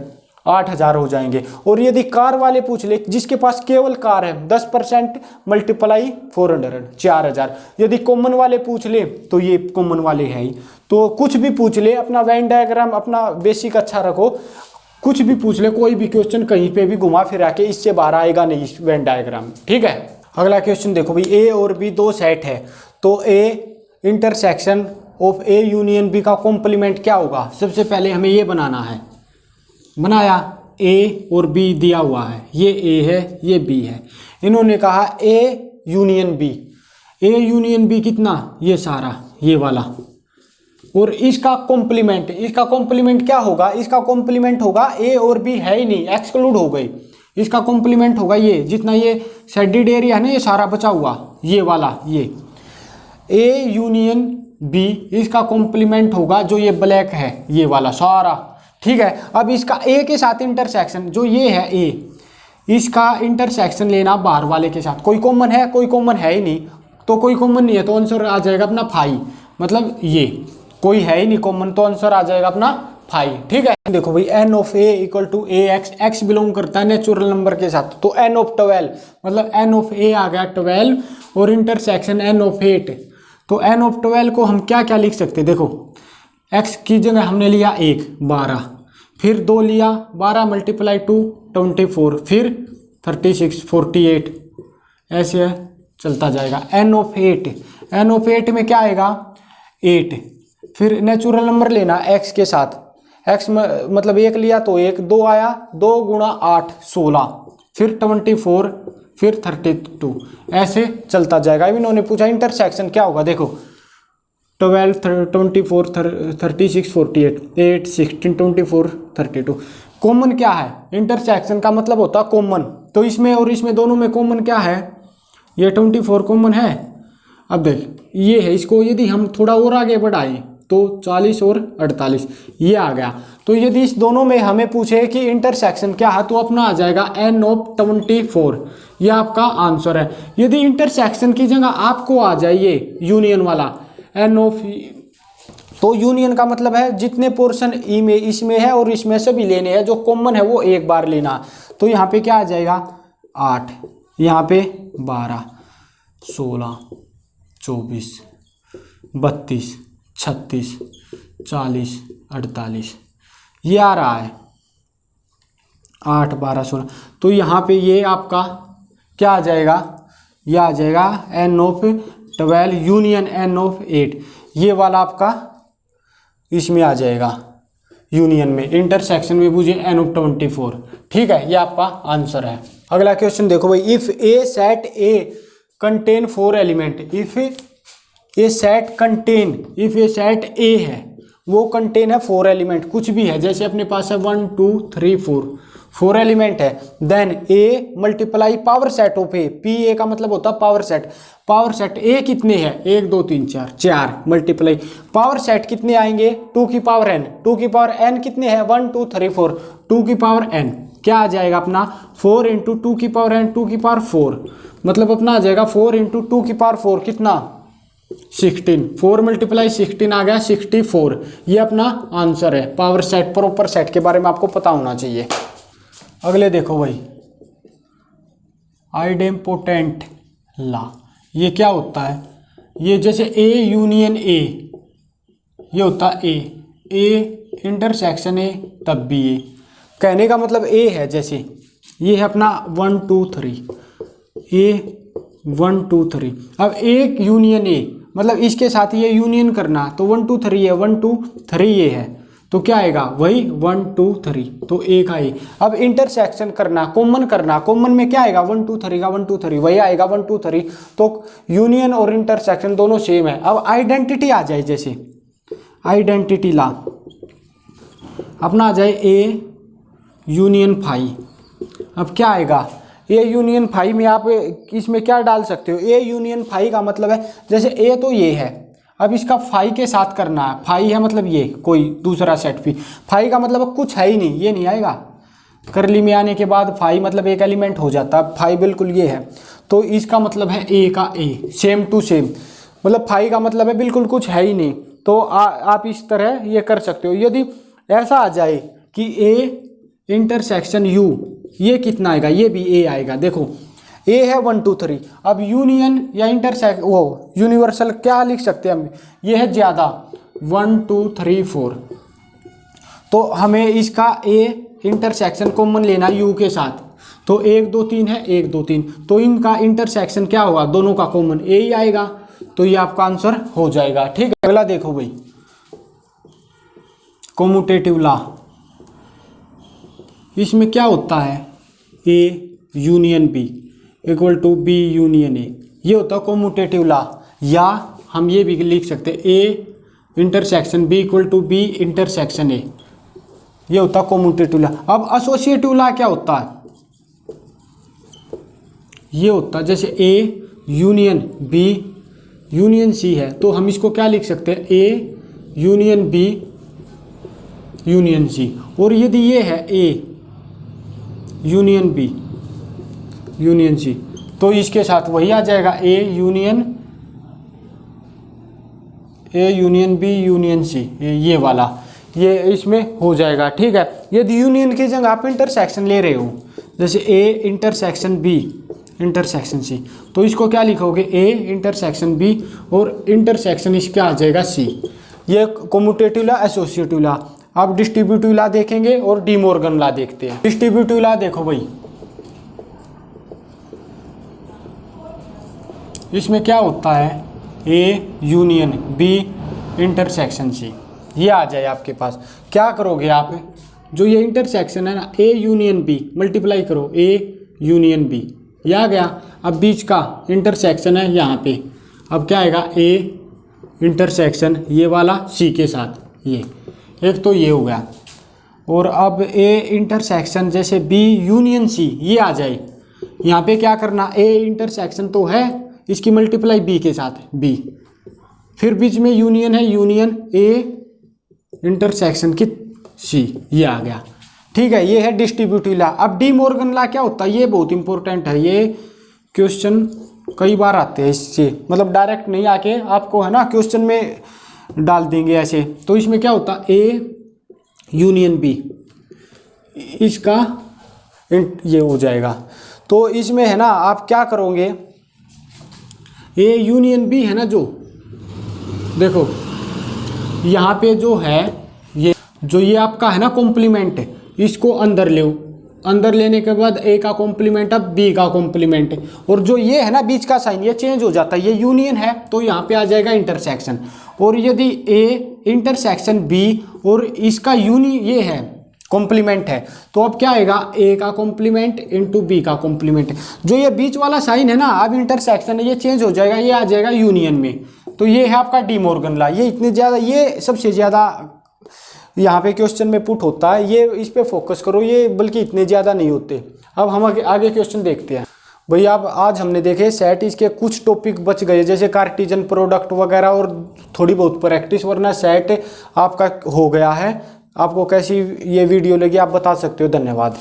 Speaker 1: 8000 हो जाएंगे। और यदि कार वाले पूछ ले जिसके पास केवल कार है 10% × 400 4000। यदि कॉमन वाले पूछ ले तो ये कॉमन वाले है ही, तो कुछ भी पूछ ले, अपना वेन डायग्राम अपना बेसिक अच्छा रखो, कुछ भी पूछ ले, कोई भी क्वेश्चन कहीं पे भी घुमा फिरा के इससे बाहर आएगा नहीं इस वेन डायग्राम। ठीक है, अगला क्वेश्चन देखो भाई, ए और बी दो सेट है, तो A intersection of A union B का कॉम्प्लीमेंट क्या होगा। सबसे पहले हमें ये बनाना है, बनाया, ए और बी दिया हुआ है, ये ए है ये बी है। इन्होंने कहा A union B, A union B कितना, ये सारा ये वाला, और इसका कॉम्प्लीमेंट क्या होगा, इसका कॉम्प्लीमेंट होगा ए और बी है ही नहीं, एक्सक्लूड हो गई, इसका कॉम्प्लीमेंट होगा ये जितना ये शेडेड एरिया है ना, ये सारा बचा हुआ ये वाला, ये ए यूनियन बी, इसका कॉम्प्लीमेंट होगा जो ये ब्लैक है ये वाला सारा। ठीक है, अब इसका ए के साथ इंटरसेक्शन जो ये है ए, इसका इंटरसेक्शन लेना बाहर वाले के साथ, कोई कॉमन है, कोई कॉमन है ही नहीं, तो कोई कॉमन नहीं है तो आंसर आ जाएगा अपना 5, मतलब ये कोई है ही नहीं कॉमन, तो आंसर आ जाएगा अपना 5। ठीक है, देखो भाई n of A equal to A x, x belong करता है नेचुरल नंबर के साथ, तो एन ऑफ 12 मतलब एन ऑफ ए आ गया 12, और इंटरसेक्शन एन ऑफ 8, तो एन ऑफ 12 को हम क्या क्या लिख सकते हैं, देखो एक्स की जगह हमने लिया 1 12, फिर 2 लिया 12 × 2 24, फिर 36 48, ऐसे है चलता जाएगा। एन ऑफ 8 में क्या आएगा 8, फिर नेचुरल नंबर लेना x के साथ, x मतलब 1 लिया तो 1, 2 आया 2 × 8 16, फिर 24, फिर 32, ऐसे चलता जाएगा। अब इन्होंने पूछा इंटरसेक्शन क्या होगा, देखो 12 24 36 48 8 16 24 32, कॉमन क्या है, इंटरसेक्शन का मतलब होता है कॉमन, तो इसमें और इसमें दोनों में कॉमन क्या है ये 24 कॉमन है। अब देख ये है, इसको यदि हम थोड़ा और आगे बढ़ाएं तो 40 और 48 ये आ गया। तो यदि इस दोनों में हमें पूछे कि इंटरसेक्शन क्या है तो अपना आ जाएगा n ऑफ 24, ये आपका आंसर है। यदि इंटरसेक्शन की जगह आपको आ जाए ये यूनियन वाला n ऑफ, तो यूनियन का मतलब है जितने पोर्शन ई में इसमें है और इसमें सभी लेने हैं, जो कॉमन है वो एक बार लेना। तो यहाँ पे क्या आ जाएगा 8, यहाँ पे 12, 16, 24, 32, 36, 40, 48 ये आ रहा है 8, 12, 16। तो यहाँ पे ये आपका क्या आ जाएगा, ये आ जाएगा n of 12 union n of 8, ये वाला आपका इसमें आ जाएगा यूनियन में। इंटरसेक्शन में पूछे n ऑफ 24, ठीक है, ये आपका आंसर है। अगला क्वेश्चन देखो भाई, if A set A contain 4 element, if A set contain, if A set ए है वो कंटेन है 4 एलिमेंट, कुछ भी है, जैसे अपने पास है 1 2 3 4 एलिमेंट है, then A multiply power set of A, P A का मतलब होता है power set. Power set A कितने हैं 1 2 3 4 मल्टीप्लाई पावर सेट कितने आएंगे 2 की पावर n, 2 की पावर n कितने हैं 1 2 3 4, 2 की पावर n क्या आ जाएगा अपना 4 इंटू 2 की पावर n 2 की पावर 4, मतलब अपना आ जाएगा 4 इंटू 2 की पावर 4 कितना 16, 4 मल्टीप्लाई 16 आ गया 64, ये अपना आंसर है। पावर सेट प्रॉपर सेट के बारे में आपको पता होना चाहिए। अगले देखो भाई, आइडेम्पोटेंट ला, ये क्या होता है, ये जैसे ए यूनियन ए, ये होता है ए इंटरसेक्शन ए तब भी ए, कहने का मतलब ए है, जैसे ये है अपना 1 2 3 ए 1 2 3, अब एक यूनियन ए मतलब इसके साथ ये यूनियन करना, तो 1 2 3 है 1 2 3 ये है, तो क्या आएगा वही 1 2 3, तो ए का ए। अब इंटरसेक्शन करना, कॉमन करना, कॉमन में क्या आएगा 1 2 3 का 1 2 3 वही आएगा 1 2 3, तो यूनियन और इंटरसेक्शन दोनों सेम है। अब आइडेंटिटी आ जाए, जैसे आइडेंटिटी ला अपना आ जाए ए यूनियन फाई, अब क्या आएगा ए यूनियन फाई में आप इसमें क्या डाल सकते हो, ए यूनियन फाई का मतलब है जैसे ए तो ये है, अब इसका फाई के साथ करना है, फाई है मतलब ये कोई दूसरा सेट भी, फाई का मतलब कुछ है ही नहीं, ये नहीं आएगा, करली में आने के बाद फाई मतलब एक एलिमेंट हो जाता है, फाई बिल्कुल ये है, तो इसका मतलब है ए का ए सेम टू सेम, मतलब फाई का मतलब है बिल्कुल कुछ है ही नहीं। तो आप इस तरह ये कर सकते हो। यदि ऐसा आ जाए कि ए इंटरसेक्शन यू, ये कितना आएगा, ये भी ए आएगा, देखो ए है 1 2 3, अब यूनियन या इंटरसेक्ट वो यूनिवर्सल क्या लिख सकते हैं हम, ये है ज़्यादा 1 2 3 4, तो हमें इसका ए इंटरसेक्शन कॉमन लेना यू के साथ, तो 1 2 3 है 1 2 3, तो इनका इंटरसेक्शन क्या होगा दोनों का कॉमन ए ही आएगा, तो ये आपका आंसर हो जाएगा। ठीक है, अगला देखो भाई, कॉम्यूटेटिव लॉ, इसमें क्या होता है A union B equal to B union A, ये होता है कॉम्यूटेटिव लॉ, या हम ये भी लिख सकते हैं A intersection B equal to B intersection A, ये होता है कॉम्यूटेटिव लॉ। अब एसोसिएटिव लॉ क्या होता है, ये होता है जैसे A union B union C है, तो हम इसको क्या लिख सकते हैं A union B union C, और यदि ये है A union B union C, तो इसके साथ वही आ जाएगा A union B union C, ये वाला ये इसमें हो जाएगा। ठीक है, यदि यूनियन की जगह आप इंटरसेक्शन ले रहे हो, जैसे A intersection B intersection C, तो इसको क्या लिखोगे ए इंटरसेक्शन बी और इंटरसेक्शन इसका आ जाएगा सी, ये कॉम्यूटेटिव लॉ एसोसिएटिव लॉ। अब डिस्ट्रीब्यूटिव लॉ देखेंगे और डी मॉर्गन लॉ देखते हैं। डिस्ट्रीब्यूटिव लॉ देखो भाई, इसमें क्या होता है A union B intersection C, ये आ जाए आपके पास, क्या करोगे आप, जो ये इंटरसेक्शन है ना ए यूनियन बी मल्टीप्लाई करो ए यूनियन बी, ये आ गया। अब बीच का इंटरसेक्शन है यहाँ पे, अब क्या आएगा ए इंटरसेक्शन ये वाला सी के साथ, ये एक तो ये हो गया, और अब ए इंटरसेक्शन जैसे बी यूनियन सी ये आ जाए, यहाँ पे क्या करना, ए इंटरसेक्शन तो है, इसकी मल्टीप्लाई बी के साथ, बी, फिर बीच में यूनियन है, यूनियन ए इंटरसेक्शन की सी, ये आ गया। ठीक है, ये है डिस्ट्रीब्यूटिव लॉ। अब डी मॉर्गन लॉ क्या होता है, ये बहुत इंपॉर्टेंट है, ये क्वेश्चन कई बार आते हैं इससे, मतलब डायरेक्ट नहीं आके आपको है ना क्वेश्चन में डाल देंगे ऐसे। तो इसमें क्या होता है, ए यूनियन बी, इसका ये हो जाएगा। तो इसमें है ना आप क्या करोगे, ए यूनियन बी है ना, जो देखो यहाँ पे जो है ये आपका है ना कॉम्प्लीमेंट, इसको अंदर ले, अंदर लेने के बाद ए का कॉम्प्लीमेंट अब बी का कॉम्प्लीमेंट, और जो ये है ना बीच का साइन ये चेंज हो जाता है, ये यूनियन है तो यहाँ पे आ जाएगा इंटरसेक्शन। और यदि ए इंटरसेक्शन बी और इसका ये है कॉम्प्लीमेंट है, तो अब क्या आएगा, ए का कॉम्प्लीमेंट इंटू बी का कॉम्प्लीमेंट। जो ये बीच वाला साइन है ना, अब इंटरसेक्शन है, ये चेंज हो जाएगा, ये आ जाएगा यूनियन में। तो ये है आपका डी मॉर्गन लॉ। ये इतने ज़्यादा, ये सबसे ज़्यादा यहाँ पे क्वेश्चन में पुट होता है, ये इस पे फोकस करो, ये बल्कि इतने ज़्यादा नहीं होते। अब हम आगे क्वेश्चन देखते हैं। भैया अब आज हमने देखे सेट, इसके कुछ टॉपिक बच गए जैसे कार्टेशियन प्रोडक्ट वगैरह और थोड़ी बहुत प्रैक्टिस, वरना सेट आपका हो गया है। आपको कैसी ये वीडियो लगी आप बता सकते हो। धन्यवाद।